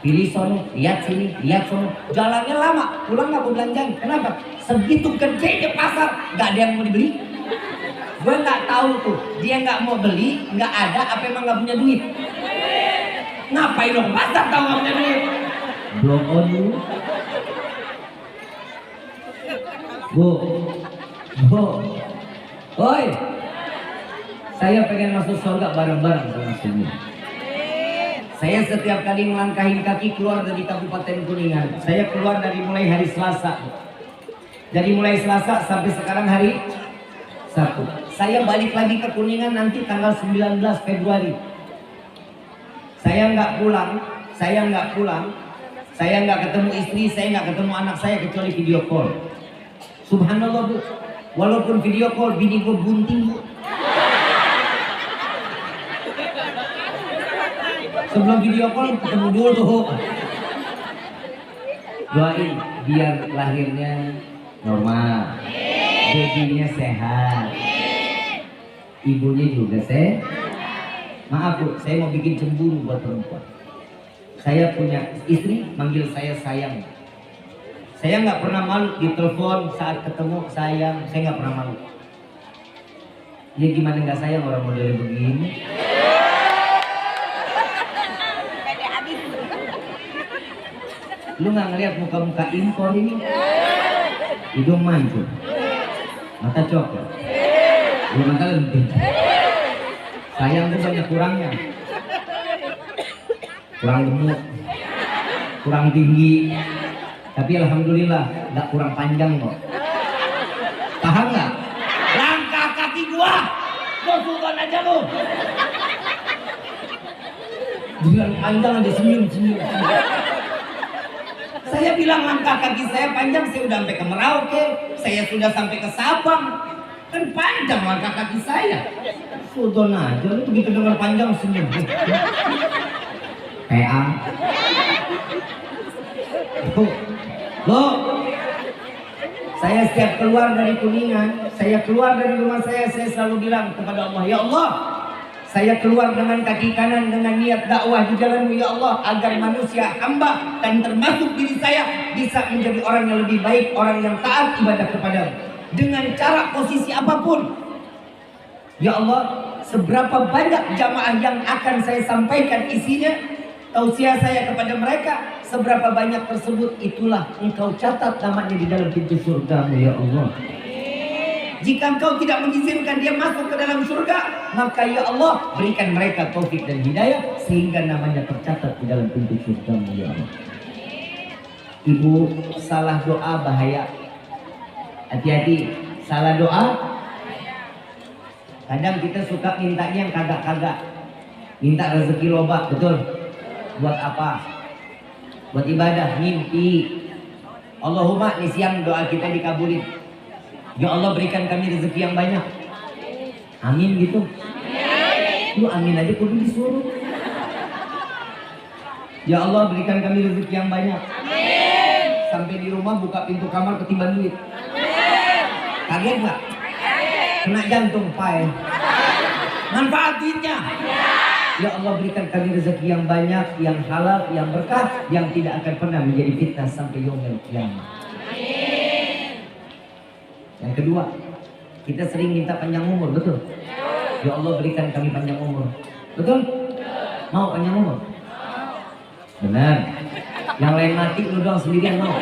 Pilih sono, lihat sini, lihat sono. Jalannya lama, pulang nggak mau belanjain. Kenapa? Segitu gedenya pasar, nggak ada yang mau dibeli. Gue nggak tahu tuh, dia nggak mau beli, nggak ada, apa emang nggak punya duit? Ngapain lo ke pasar tahu nggak punya duit? Blow on you. Bu, bu, Oi, saya pengen masuk surga bareng-bareng sama sini. Saya setiap kali melangkahi kaki keluar dari Kabupaten Kuningan, saya keluar dari mulai hari Selasa. Dari mulai Selasa sampai sekarang hari Sabtu. Saya balik lagi ke Kuningan nanti tanggal 19 Februari. Saya nggak pulang, saya nggak ketemu istri, saya nggak ketemu anak saya kecuali video call. Subhanallah bu, walaupun video call bini gue bunting bu. Sebelum video call ketemu dulu. Doain biar lahirnya normal, babynya sehat, ibunya juga sehat. Maaf bu, saya mau bikin cemburu buat perempuan. Saya punya istri, manggil saya sayang. Saya nggak pernah malu di telepon saat ketemu sayang, saya nggak pernah malu. Ya gimana nggak sayang orang model begini? Lu nggak ngeliat muka-muka impor ini? Hidung mancung, mata coklat, bulu mata lentik. Sayang tuh banyak kurangnya. Kurang gemuk, kurang tinggi, tapi alhamdulillah nggak kurang panjang kok. Paham nggak? Langkah kaki gua, gua sultan aja lu. Dengan panjang aja senyum. Saya bilang langkah kaki saya panjang, saya udah sampai ke Merauke, saya sudah sampai ke Sabang. Kan panjang langkah kaki saya. Sultan aja lu begitu dengar panjang senyum. PA. Bu, saya setiap keluar dari Kuningan, saya keluar dari rumah saya selalu bilang kepada Allah, ya Allah, saya keluar dengan kaki kanan dengan niat dakwah di jalan-Mu ya Allah, agar manusia hamba dan termasuk diri saya bisa menjadi orang yang lebih baik, orang yang taat ibadah kepada-Mu dengan cara posisi apapun. Ya Allah, seberapa banyak jamaah yang akan saya sampaikan isinya, tausiah saya kepada mereka, seberapa banyak tersebut itulah Engkau catat namanya di dalam pintu surga-Mu ya Allah. Jika Engkau tidak mengizinkan dia masuk ke dalam surga, maka ya Allah berikan mereka taufik dan hidayah sehingga namanya tercatat di dalam pintu surga-Mu ya Allah. Ibu, salah doa bahaya. Hati-hati, salah doa. Kadang kita suka mintanya yang kagak-kagak. Minta rezeki loba, betul? Buat apa? Buat ibadah, mimpi. Allahumma, nih siang doa kita dikabulin. Ya Allah berikan kami rezeki yang banyak. Amin gitu. Lu amin aja kudu disuruh. Ya Allah berikan kami rezeki yang banyak. Amin. Sampai di rumah buka pintu kamar ketiban duit. Amin. Kaget nggak? Kena jantung pai. Manfaat duitnya. Ya Allah berikan kami rezeki yang banyak, yang halal, yang berkah, yang tidak akan pernah menjadi fitnah sampai yaumil qiyamah. Amin. Yang kedua, kita sering minta panjang umur, betul? Ya Allah berikan kami panjang umur. Betul? Mau panjang umur? Benar. Yang lain mati lu doang sendirian mau.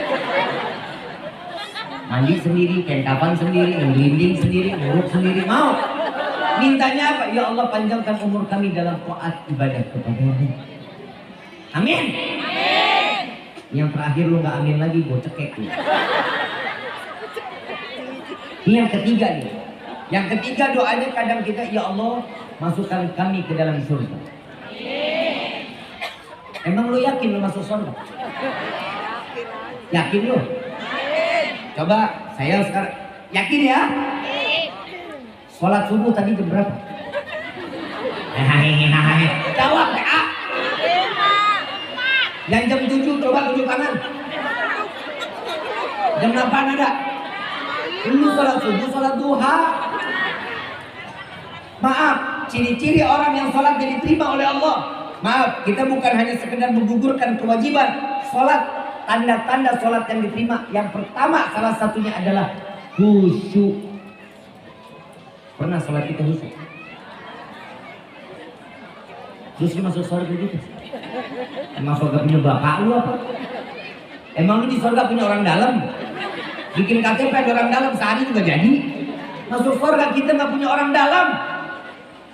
Mandi sendiri, kain kafan sendiri, ngelinding sendiri, nguruk sendiri, mau. Mintanya apa? Ya Allah panjangkan umur kami dalam taat ibadah kepada-Mu. Amin. Amin. Yang terakhir lu nggak amin lagi, gue cekek lu. Ini yang ketiga nih. Yang ketiga doanya kadang kita, ya Allah masukkan kami ke dalam surga. Emang lu yakin lu masuk surga? Yakin lu? Coba saya sekarang yakin ya? Sholat subuh tadi jam berapa? Jawab ya. Yang jam 7 coba tunjuk tangan. Jam 8 ada? Lu sholat subuh, sholat duha. Maaf, ciri-ciri orang yang sholat jadi diterima oleh Allah. Maaf, kita bukan hanya sekedar menggugurkan kewajiban sholat. Tanda-tanda sholat yang diterima, yang pertama salah satunya adalah khusyuk. Pernah sholat kita khusyuk? Terus lu masuk surga gitu? Emang surga punya bapak lu apa? Emang lu di surga punya orang dalam? Bikin KTP ada orang dalam sehari juga jadi. Masuk surga kita nggak punya orang dalam.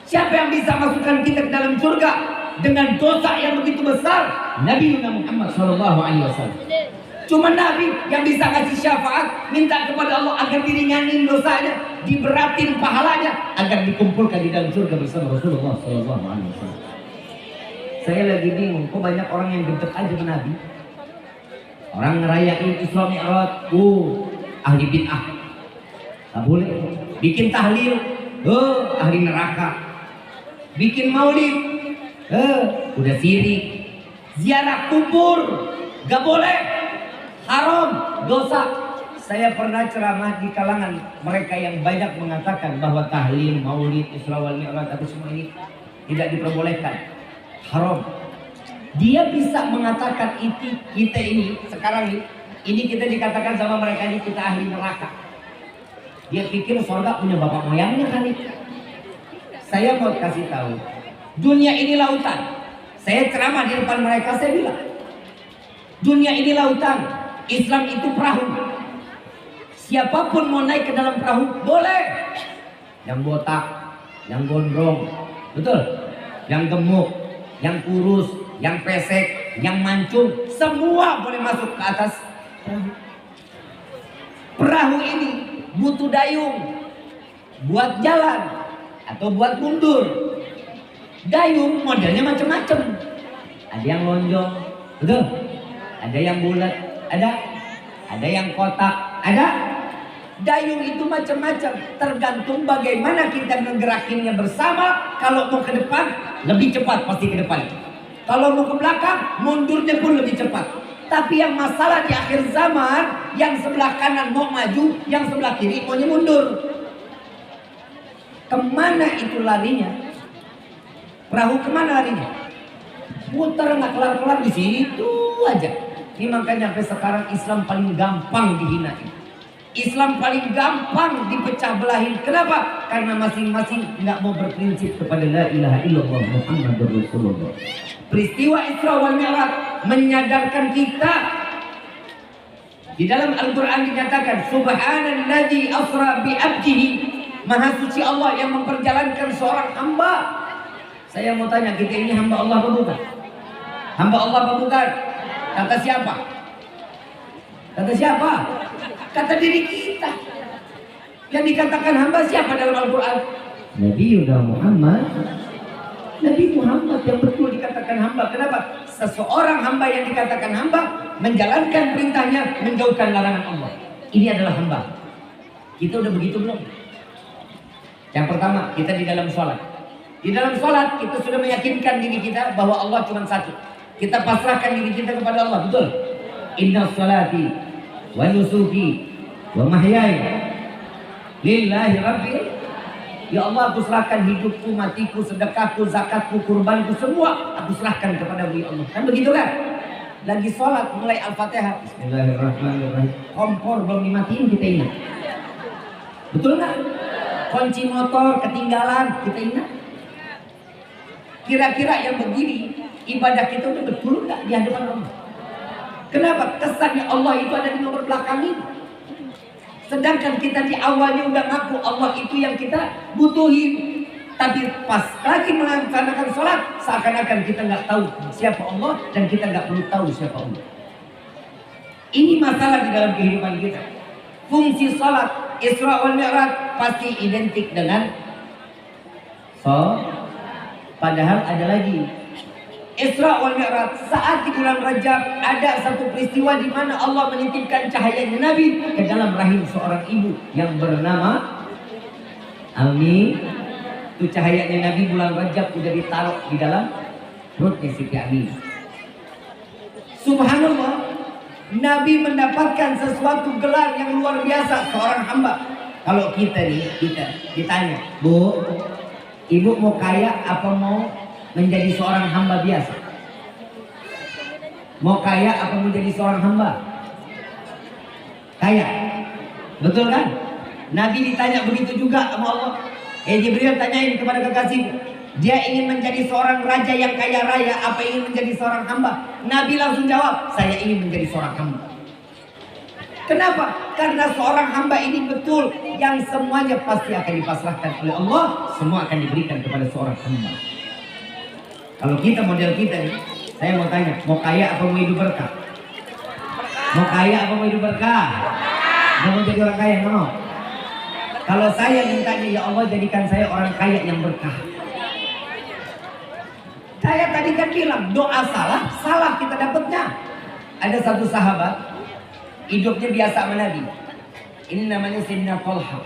Siapa yang bisa masukkan kita ke dalam surga dengan dosa yang begitu besar? Nabi Muhammad SAW. Cuma Nabi yang bisa kasih syafaat, minta kepada Allah agar diringanin dosanya, diberatin pahalanya, agar dikumpulkan di dalam surga bersama Rasulullah SAW. Saya lagi bingung, kok banyak orang yang gedek aja ke Nabi. Orang ngerayain Isra Mi'raj, ahli bid'ah. Tak boleh. Bikin tahlil, ahli neraka. Bikin maulid, udah sirik. Ziarah kubur, gak boleh. Haram, dosa. Saya pernah ceramah di kalangan mereka yang banyak mengatakan bahwa tahlil, maulid, Isra wal Mi'raj, tapi semua ini tidak diperbolehkan. Haram. Dia bisa mengatakan itu kita ini sekarang ini kita dikatakan sama mereka ini kita ahli neraka. Dia pikir surga punya bapak moyangnya kali. Saya mau kasih tahu, dunia ini lautan. Saya ceramah di depan mereka, saya bilang, dunia ini lautan, Islam itu perahu. Siapapun mau naik ke dalam perahu, boleh. Yang botak, yang gondrong, betul? Yang gemuk, yang kurus, yang pesek, yang mancung, semua boleh masuk ke atas perahu. Perahu ini butuh dayung buat jalan atau buat mundur. Dayung modelnya macam-macam. Ada yang lonjong, betul? Ada yang bulat, ada yang kotak, ada. Dayung itu macam-macam, tergantung bagaimana kita menggerakinnya bersama. Kalau mau ke depan, lebih cepat pasti ke depan. Kalau mau ke belakang, mundurnya pun lebih cepat. Tapi yang masalah di akhir zaman, yang sebelah kanan mau maju, yang sebelah kiri maunya mundur. Kemana itu larinya? Perahu kemana larinya? Putar nggak kelar-kelar di situ aja. Ini makanya sampai sekarang Islam paling gampang dihinain. Islam paling gampang dipecah belahin. Kenapa? Karena masing-masing nggak mau berprinsip kepada la ilaha illallah Muhammadur Rasulullah. Peristiwa Isra wal Mi'raj menyadarkan kita. Di dalam Al-Quran dinyatakan Subhanalladzi asra bi abdihi. Maha suci Allah yang memperjalankan seorang hamba. Saya mau tanya, kita ini hamba Allah apa bukan? Hamba Allah apa bukan? Kata siapa? Kata siapa? Kata diri kita. Yang dikatakan hamba siapa dalam Al-Quran? Nabi Muhammad. Nabi Muhammad yang betul dikatakan hamba. Kenapa? Seseorang hamba yang dikatakan hamba menjalankan perintahnya, menjauhkan larangan Allah. Ini adalah hamba. Kita udah begitu belum? Yang pertama, kita di dalam sholat. Di dalam sholat kita sudah meyakinkan diri kita bahwa Allah cuma satu. Kita pasrahkan diri kita kepada Allah, betul? Inna sholati wa nusuki wa mahyaya lillahi rabbil. Ya Allah, aku serahkan hidupku, matiku, sedekahku, zakatku, kurbanku, semua aku serahkan kepada Ya Allah. Kan begitu kan? Lagi sholat mulai Al-Fatihah, Bismillahirrahmanirrahim, kompor belum dimatiin kita ingat. Betul nggak? Kunci motor ketinggalan kita ingat. Kira-kira yang begini ibadah kita udah betul nggak di hadapan Allah? Kenapa? Kesannya Allah itu ada di nomor belakang ini. Sedangkan kita di awalnya udah ngaku Allah itu yang kita butuhin. Tapi pas lagi melaksanakan sholat, seakan-akan kita nggak tahu siapa Allah dan kita nggak perlu tahu siapa Allah. Ini masalah di dalam kehidupan kita. Fungsi sholat Isra wal Mi'raj pasti identik dengan padahal ada lagi. Isra wal Mi'raj saat di bulan Rajab ada satu peristiwa di mana Allah menitipkan cahayanya Nabi ke dalam rahim seorang ibu yang bernama Ami. Itu cahayanya Nabi bulan Rajab udah ditaruh di dalam perutnya Siti Ami. Subhanallah, Nabi mendapatkan sesuatu gelar yang luar biasa, seorang hamba. Kalau kita ditanya, Bu, Ibu mau kaya apa mau menjadi seorang hamba biasa? Mau kaya apa menjadi seorang hamba? Kaya. Betul kan? Nabi ditanya begitu juga sama Allah. Jibril tanyain kepada kekasih, dia ingin menjadi seorang raja yang kaya raya apa ingin menjadi seorang hamba? Nabi langsung jawab, saya ingin menjadi seorang hamba. Kenapa? Karena seorang hamba ini betul yang semuanya pasti akan dipasrahkan oleh Allah, semua akan diberikan kepada seorang hamba. Kalau kita model kita nih, saya mau tanya, mau kaya apa mau hidup berkah? Mau kaya apa mau hidup berkah? Mau jadi orang kaya, mau? Kalau saya mintanya, ya Allah jadikan saya orang kaya yang berkah. Saya tadi kan bilang doa salah kita dapatnya. Ada satu sahabat hidupnya biasa sama Nabi. Ini namanya Sayyidina Thalha.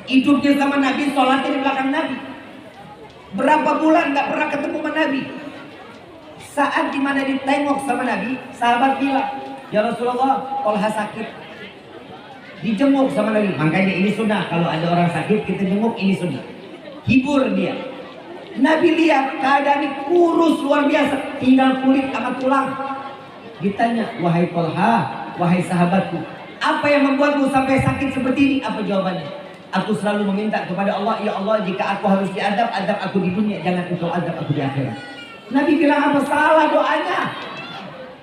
Hidupnya sama Nabi, sholatnya di belakang Nabi. Berapa bulan nggak pernah ketemu sama Nabi. Saat dimana ditengok sama Nabi, sahabat bilang, ya Rasulullah, Thalha sakit. Dijenguk sama Nabi. Makanya ini sunnah, kalau ada orang sakit kita jenguk, ini sunnah. Hibur dia. Nabi lihat keadaan ini kurus luar biasa, tinggal kulit sama tulang. Ditanya, wahai Thalha, wahai sahabatku, apa yang membuatmu sampai sakit seperti ini? Apa jawabannya? Aku selalu meminta kepada Allah, ya Allah, jika aku harus diadab, adab aku di dunia, jangan engkau adab aku di akhirat. Nabi bilang, apa salah doanya?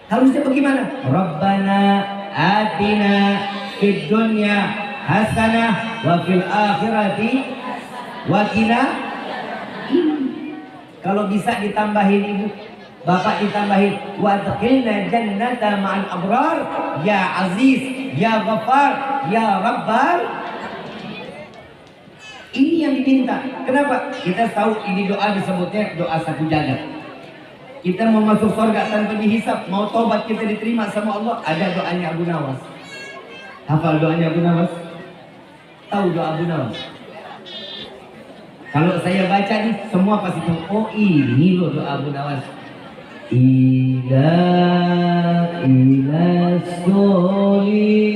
Harusnya bagaimana? Rabbana atina fid dunya hasanah wa fil akhirati wa qina. Kalau bisa ditambahin ibu, bapak ditambahin wa adkhilna jannata ma'al abrar ya aziz ya ghafar ya rabbal. Ini yang diminta. Kenapa? Kita tahu ini doa disebutnya doa sapu jagat. Kita mau masuk surga tanpa dihisap, mau tobat kita diterima sama Allah, ada doanya Abu Nawas. Hafal doanya Abu Nawas? Tahu doa Abu Nawas? Kalau saya baca nih, semua pasti tahu. Oh ini loh doa Abu Nawas. Ila soli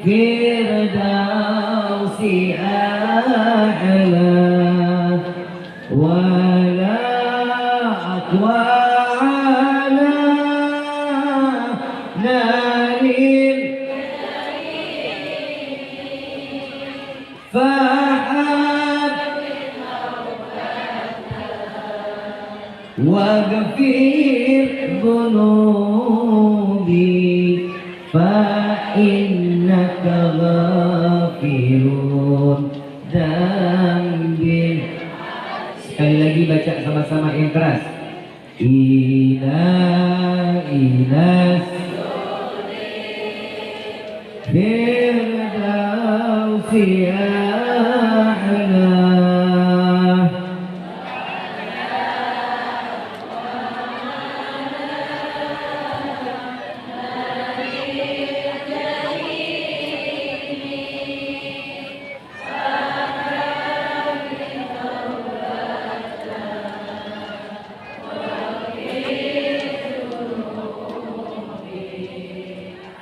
firdausi a'la wala aqwa ala nalil fahad waghfir dhunubi fa innaka ghafirun dzambi. Sekali lagi baca sama-sama yang keras. Ilas firdausi a'la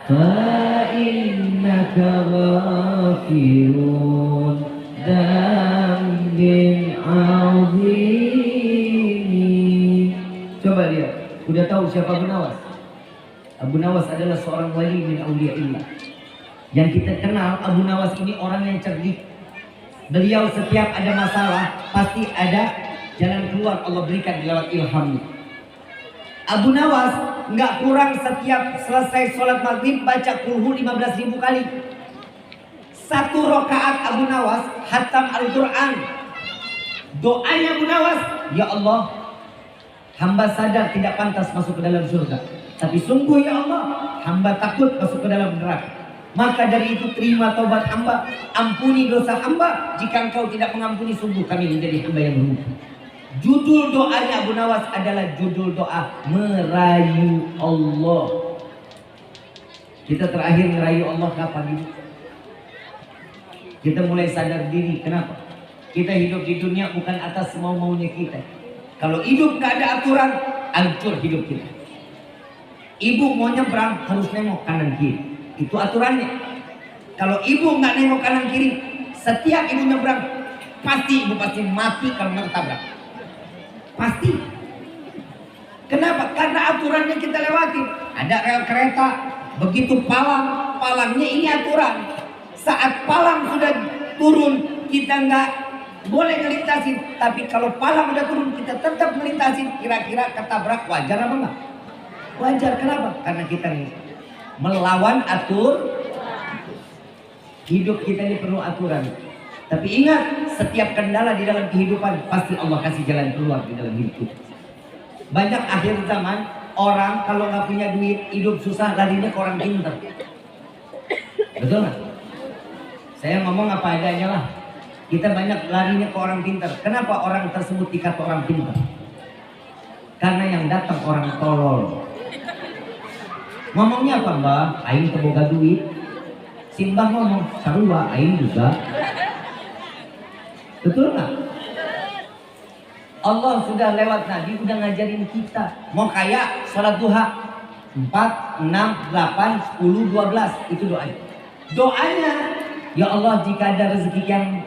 فإنك غافر ذنب عظيم. Coba lihat, udah tahu siapa Abu Nawas? Abu Nawas adalah seorang wali min auliyaillah. Yang kita kenal Abu Nawas ini orang yang cerdik. Beliau setiap ada masalah pasti ada jalan keluar Allah berikan lewat ilhamnya. Abu Nawas nggak kurang setiap selesai sholat maghrib baca kulhu 15.000 kali. Satu rakaat Abu Nawas hatam Al-Quran. Doanya Abu Nawas, ya Allah, hamba sadar tidak pantas masuk ke dalam surga, tapi sungguh ya Allah, hamba takut masuk ke dalam neraka. Maka dari itu terima taubat hamba, ampuni dosa hamba. Jika engkau tidak mengampuni, sungguh kami menjadi hamba yang rugi. Judul doanya Abu Nawas adalah judul doa merayu Allah. Kita terakhir merayu Allah kapan ini? Kita mulai sadar diri. Kenapa? Kita hidup di dunia bukan atas mau-maunya kita. Kalau hidup gak ada aturan, hancur hidup kita. Ibu mau nyebrang harus nengok kanan kiri. Itu aturannya. Kalau ibu nggak nengok kanan kiri, setiap ibu nyebrang pasti ibu pasti mati kalau nggak ketabrak. Pasti. Kenapa? Karena aturannya kita lewati. Ada rel kereta, begitu palangnya ini aturan. Saat palang sudah turun, kita nggak boleh ngelintasin. Tapi kalau palang udah turun, kita tetap melintasin. Kira-kira ketabrak wajar apa enggak? Wajar. Kenapa? Karena kita melawan hidup kita ini penuh aturan. Tapi ingat, setiap kendala di dalam kehidupan pasti Allah kasih jalan keluar di dalam hidup kita. Banyak akhir zaman orang kalau nggak punya duit, hidup susah, larinya ke orang pintar. Betul nggak? Saya ngomong apa adanya lah. Kita banyak larinya ke orang pintar. Kenapa orang tersebut dikata orang pintar? Karena yang datang orang tolol. Ngomongnya apa mbak? Aing teboga duit. Simbah ngomong, sarua aing juga. Betul nggak? Allah sudah lewat Nabi udah ngajarin kita. Mau kaya sholat duha 4, 6, 8, 10, 12. Itu doanya. Doanya, ya Allah jika ada rezeki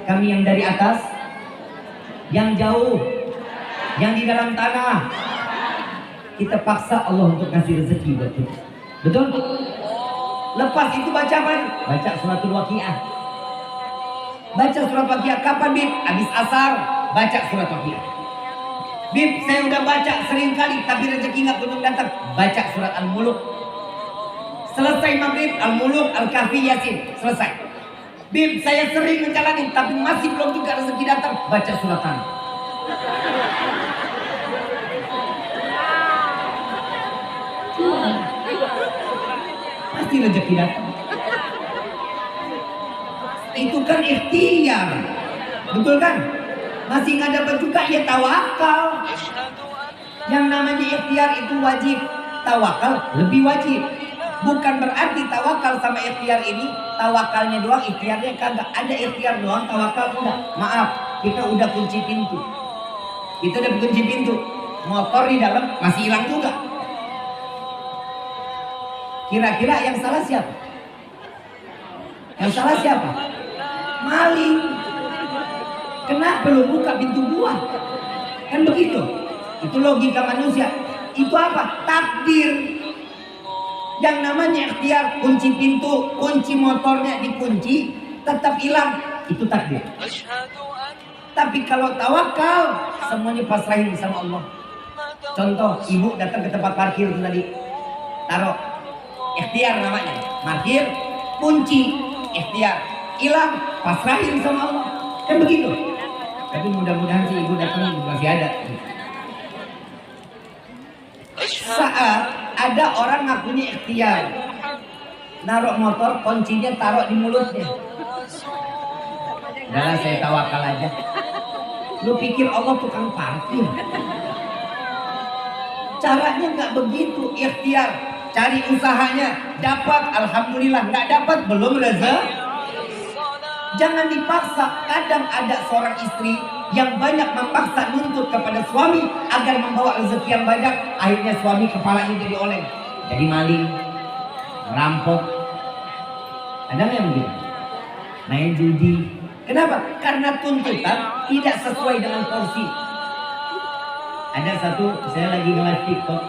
kami yang dari atas, yang jauh, yang di dalam tanah, kita paksa Allah untuk kasih rezeki buat kita. Betul? Lepas itu baca apa? Baca suratul Waqiah. Baca surat Waqiah kapan Bib? Habis asar baca surat Waqiah. Bib, saya udah baca sering kali tapi rezeki nggak kunjung datang. Baca surat Al-Muluk. Selesai maghrib Al-Muluk, Al-Kahfi, Yasin. Selesai. Bib, saya sering menjalani tapi masih belum juga rezeki datang. Baca surat An. Pasti rezeki datang. Itu kan ikhtiar, betul kan? Masih nggak dapat juga ya tawakal. Yang namanya ikhtiar itu wajib, tawakal lebih wajib. Bukan berarti tawakal sama ikhtiar ini tawakalnya doang, ikhtiarnya kagak. Ada ikhtiar doang, tawakal enggak. Maaf, kita udah kunci pintu. Kita udah kunci pintu. Motor di dalam masih hilang juga. Kira-kira yang salah siapa? Yang salah siapa? Maling. Kenapa lu buka pintu gua? Kan begitu. Itu logika manusia. Itu apa? Takdir. Yang namanya ikhtiar, kunci pintu, kunci motornya dikunci, tetap hilang. Itu takdir. Tapi kalau tawakal, semuanya pasrahin sama Allah. Contoh, ibu datang ke tempat parkir tadi, taruh. Ikhtiar namanya, parkir, kunci, ikhtiar, hilang, pasrahin sama Allah. Kan begitu. Tapi mudah-mudahan si ibu datang masih ada. Saat ada orang ngakunya ikhtiar, naruh motor, kuncinya taruh di mulutnya. Udah saya tawakal aja. Lu pikir Allah tukang parkir? Caranya nggak begitu, ikhtiar. Cari usahanya, dapat alhamdulillah, nggak dapat belum rezeki. Jangan dipaksa. Kadang ada seorang istri yang banyak memaksa nuntut kepada suami agar membawa rezeki yang banyak, akhirnya suami kepalanya jadi oleng, jadi maling. rampok. Ada nggak yang begitu? Main judi. Kenapa? Karena tuntutan tidak sesuai dengan porsi. Ada satu, saya lagi nge-live TikTok,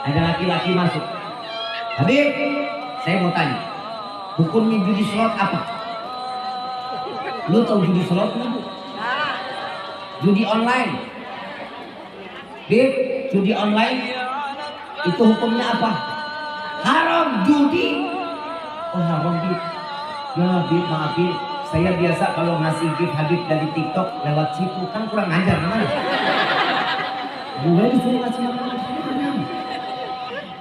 ada laki-laki masuk. Habib, saya mau tanya, hukumnya judi slot apa? Lu tahu judi slot nggak? Judi online. Bib, judi online itu hukumnya apa? Haram judi. Oh haram Bib. Ya Bib, maaf Bib. Saya biasa kalau ngasih gift Habib dari TikTok lewat situ kan kurang ajar namanya. Gue disuruh ngasih makanan.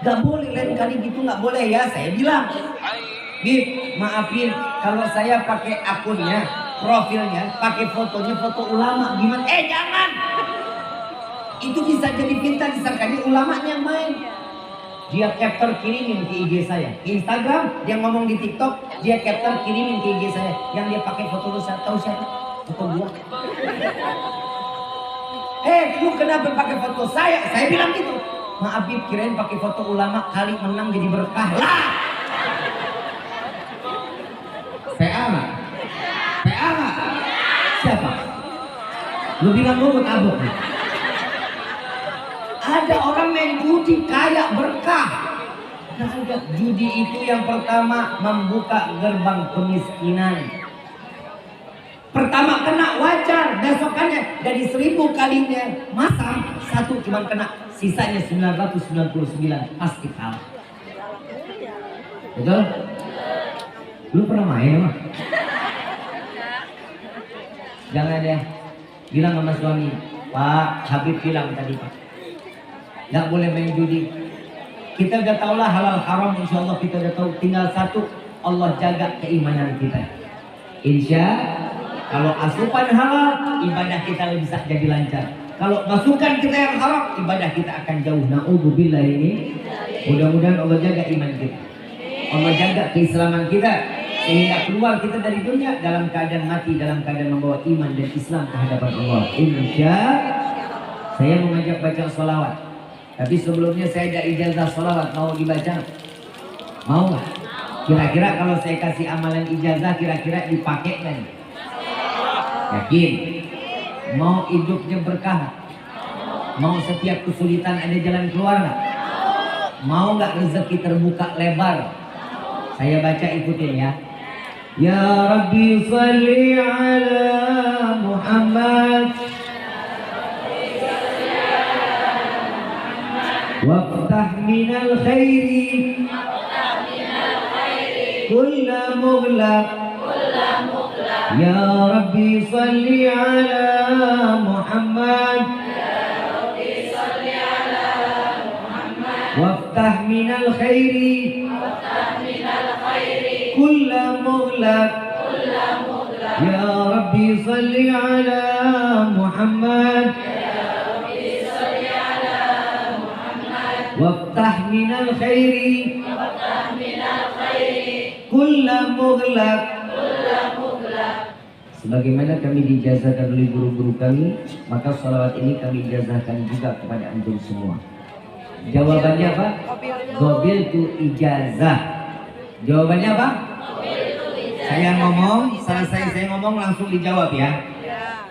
Gak boleh, lain kali gitu gak boleh ya. Saya bilang, Bib, maafin kalau saya pakai akunnya, profilnya, pakai fotonya foto ulama. Gimana? Jangan. Itu bisa jadi fitnah, disangkanya ulamanya main. Dia capture kirimin ke IG saya. Instagram dia ngomong di TikTok, dia capture kirimin ke IG saya. Yang dia pakai foto lu tahu siapa? Foto gua. Lu kenapa pakai foto saya? Saya bilang gitu. Maaf Bib, kirain pakai foto ulama kali menang jadi berkah lah. PA nggak? PA nggak? Siapa? Lu bilang gua buat abok nih. Ada orang main judi kayak berkah. Nah, judi itu yang pertama membuka gerbang kemiskinan. Pertama kena wajar, besokannya dari 1000 kalinya masang, satu cuma kena, sisanya 999 pasti kalah. Betul? Lu pernah main emang? Jangan deh, bilang sama suami, Pak Habib bilang tadi Pak, nggak boleh main judi. Kita udah tahu lah halal haram, insya Allah kita udah tahu. Tinggal satu, Allah jaga keimanan kita. Insya kalau asupan halal, ibadah kita bisa jadi lancar. Kalau masukan kita yang haram, ibadah kita akan jauh. Na'udzubillah ini. Mudah-mudahan Allah jaga iman kita. Allah jaga keislaman kita. Sehingga keluar kita dari dunia dalam keadaan mati, dalam keadaan membawa iman dan Islam ke hadapan Allah. Insya saya mengajak baca sholawat. Tapi sebelumnya saya ada ijazah sholawat, mau dibaca? Mau nggak? Kira-kira kalau saya kasih amalan ijazah, kira-kira dipakai nggak nih? Yakin? Mau hidupnya berkah? Mau setiap kesulitan ada jalan keluar nggak? Mau nggak rezeki terbuka lebar? Saya baca, ikutin ya. Ya Rabbi salli ala Muhammad waftah minal khairi kulla mughlaq. Ya Rabbi salli ala Muhammad waftah minal khairi kulla mughlaq. Ya Rabbi salli ala Muhammad waftah minal khairi kulla mughlaq. Sebagaimana kami dijazahkan oleh guru-guru kami, maka sholawat ini kami ijazahkan juga kepada antum semua. Jawabannya apa? Qabiltu ijazah. Jawabannya apa? Saya ngomong, selesai saya ngomong langsung dijawab ya.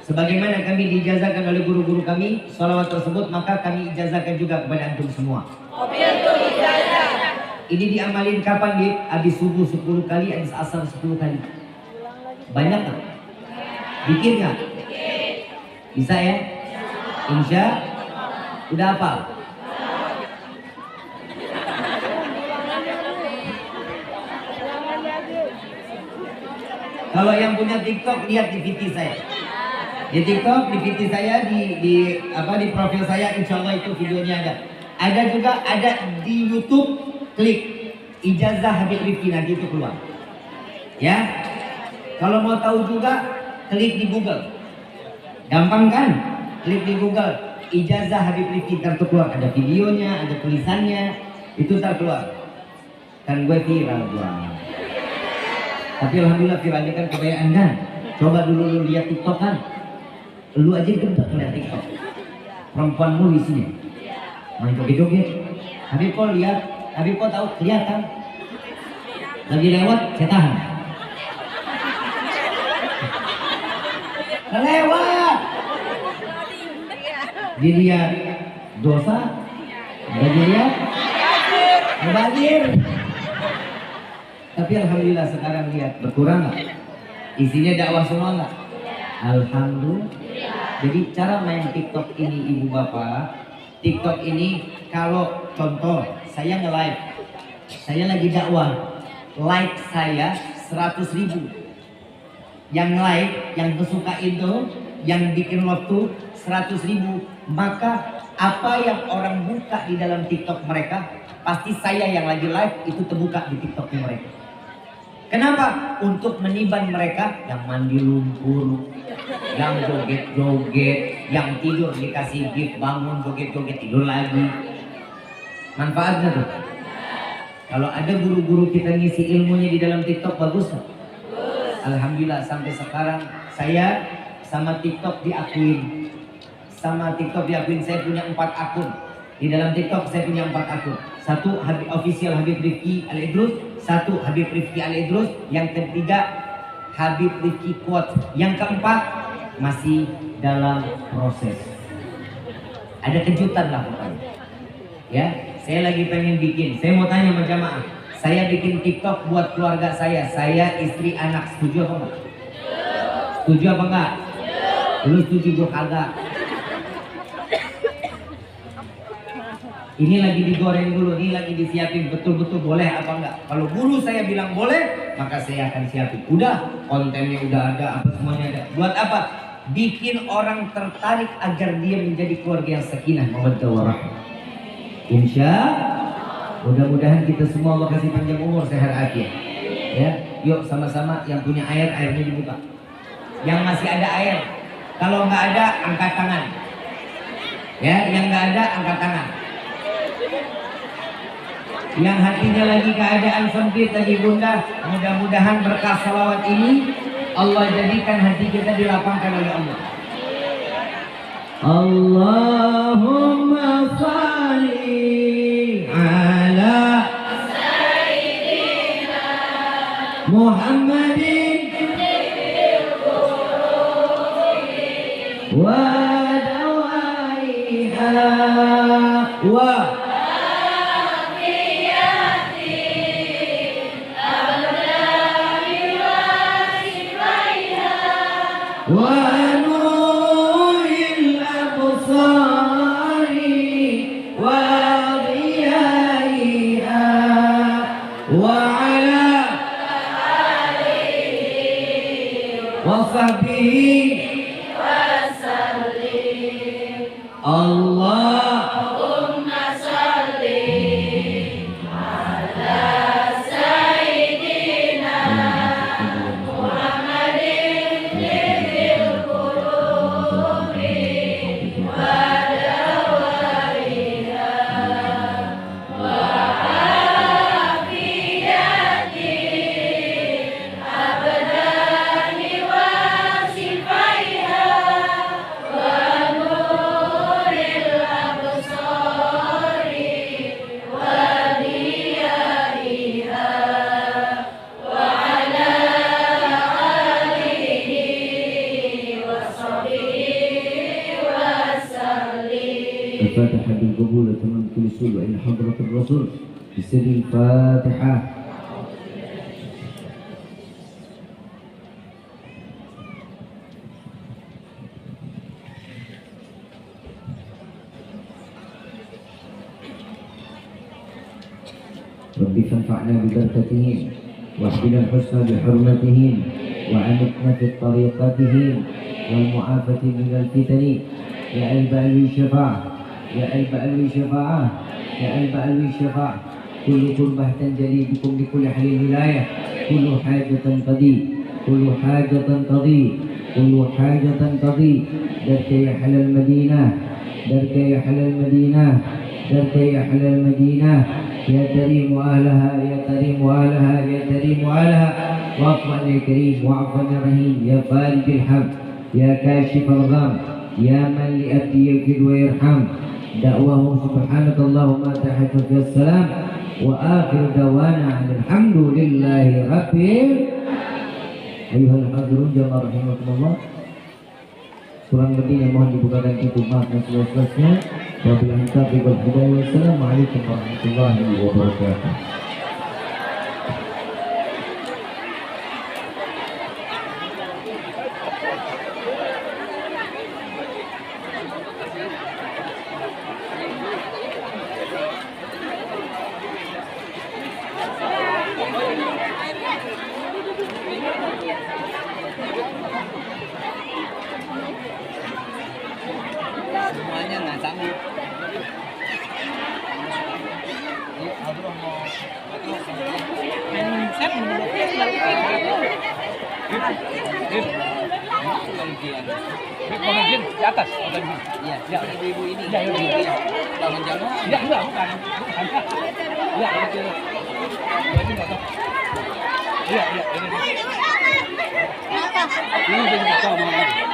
Sebagaimana kami dijazahkan oleh guru-guru kami, sholawat tersebut maka kami ijazahkan juga kepada antum semua. Ini diamalin kapan, Bib? Habis subuh 10 kali, habis asar 10 kali. Banyak nggak? Bikin nggak? Bisa ya? Insya udah hafal? Kalau yang punya TikTok lihat di VT saya. Di TikTok, di VT saya, di profil saya, insya Allah itu videonya ada. Ada juga ada di YouTube, klik ijazah Habib Rifki, nanti itu keluar. Ya. Kalau mau tahu juga, klik di Google. Gampang kan? Klik di Google ijazah Habib Rifki, ntar keluar. Ada videonya, ada tulisannya, itu ntar keluar. Kan gue viral gua. Tapi alhamdulillah viralnya kan kebayaan kan. Coba dulu lu lihat TikTok kan. Lu aja gendek lihat TikTok. Perempuan mulu isinya. Main joget-joget. Habib kok lihat, Habib kok tahu kelihatan. Lagi lewat, saya tahan. Lewat. Dilihat dosa, bagi lihat mubazir. Tapi alhamdulillah sekarang lihat berkurang nggak? Isinya dakwah semua nggak? Alhamdulillah. Jadi cara main TikTok ini ibu bapak, TikTok ini kalau contoh saya nge-live, saya lagi dakwah, like saya 100.000, yang like, yang kesuka itu, yang bikin waktu 100.000, maka apa yang orang buka di dalam TikTok mereka, pasti saya yang lagi live itu terbuka di TikToknya mereka. Kenapa? Untuk meniban mereka yang mandi lumpur, yang joget-joget, yang tidur dikasih gift, bangun joget-joget tidur lagi. Manfaatnya tuh. Kalau ada guru-guru kita ngisi ilmunya di dalam TikTok bagus kan? Alhamdulillah sampai sekarang saya sama TikTok diakuin. Saya punya 4 akun. Di dalam TikTok saya punya 4 akun. 1 official Habib Rifki Al-Idrus, 1 Habib Rifki Al-Idrus, yang ketiga Habib Rifki Quotes, yang keempat masih dalam proses. Ada kejutan lah pokoknya. Ya, saya lagi pengen bikin. Saya mau tanya sama jamaah. Saya bikin TikTok buat keluarga saya, istri, anak. Setuju apa enggak? Setuju apa enggak? Lu setuju, gue kagak. Ini lagi digoreng dulu, ini lagi disiapin betul-betul boleh apa enggak. Kalau guru saya bilang boleh, maka saya akan siapin. Udah, kontennya udah ada, apa semuanya ada. Buat apa? Bikin orang tertarik agar dia menjadi keluarga yang sakinah mawaddah warahmah. Insya mudah-mudahan kita semua Allah kasih panjang umur, sehat afiat. Ya, yuk sama-sama yang punya air, airnya dibuka. Yang masih ada air, kalau nggak ada angkat tangan. Ya, yang nggak ada angkat tangan. Yang hatinya lagi keadaan sempit lagi bunda, mudah-mudahan berkah salawat ini Allah jadikan hati kita dilapangkan oleh Allah. Allahumma salli ala Sayyidina Muhammadin wa dawaiha wa ونور الأبصار وضيائها وعلى آله وصحبه وسلم اللهم صل على سيدنا محمد الفاتحة بالقبول وتمام كل سوء وإن حضرة الرسول بسر الفاتحة. ربي فانفعنا ببركتهم واحفظنا الحسنى بحرمتهم وعمتنا في طريقتهم والمعافاة من الفتن يا البعل الشفاعة يا البعل الشفاعة يا البعل الشفاعة. كل قربة تنجلي بكم بكل حال الولاية. كل حاجة تقضي كل حاجة تقضي كل حاجة تقضي. درك يا أهل المدينة درك يا أهل المدينة درك يا أهل المدينة يا كريم أهلها يا كريم أهلها يا كريم أهلها. وعفوا يا كريم وعفوا يا رحيم يا فارج الحمد يا كاشف الغم يا من لأبدي يغفر ويرحم. دعواهم سبحانك اللهم تحت في السلام wa akhir dawana alhamdulillahi rabbil ayuhal hadirin jamaah rahimakumullah. Kurang lebihnya mohon dibukakan pintu maaf dan seluas-luasnya. Wabillahi taufiq wal hidayah. Wassalamualaikum warahmatullahi wabarakatuh. Semuanya nggak sama. Pengajian di atas. Iya, ya, ibu-ibu ini. Ya, ya. Bangun jalan. Ya, enggak, bukan. Ya, itu. Berarti enggak tahu. Iya, iya, ini. Ini jadi enggak tahu mau.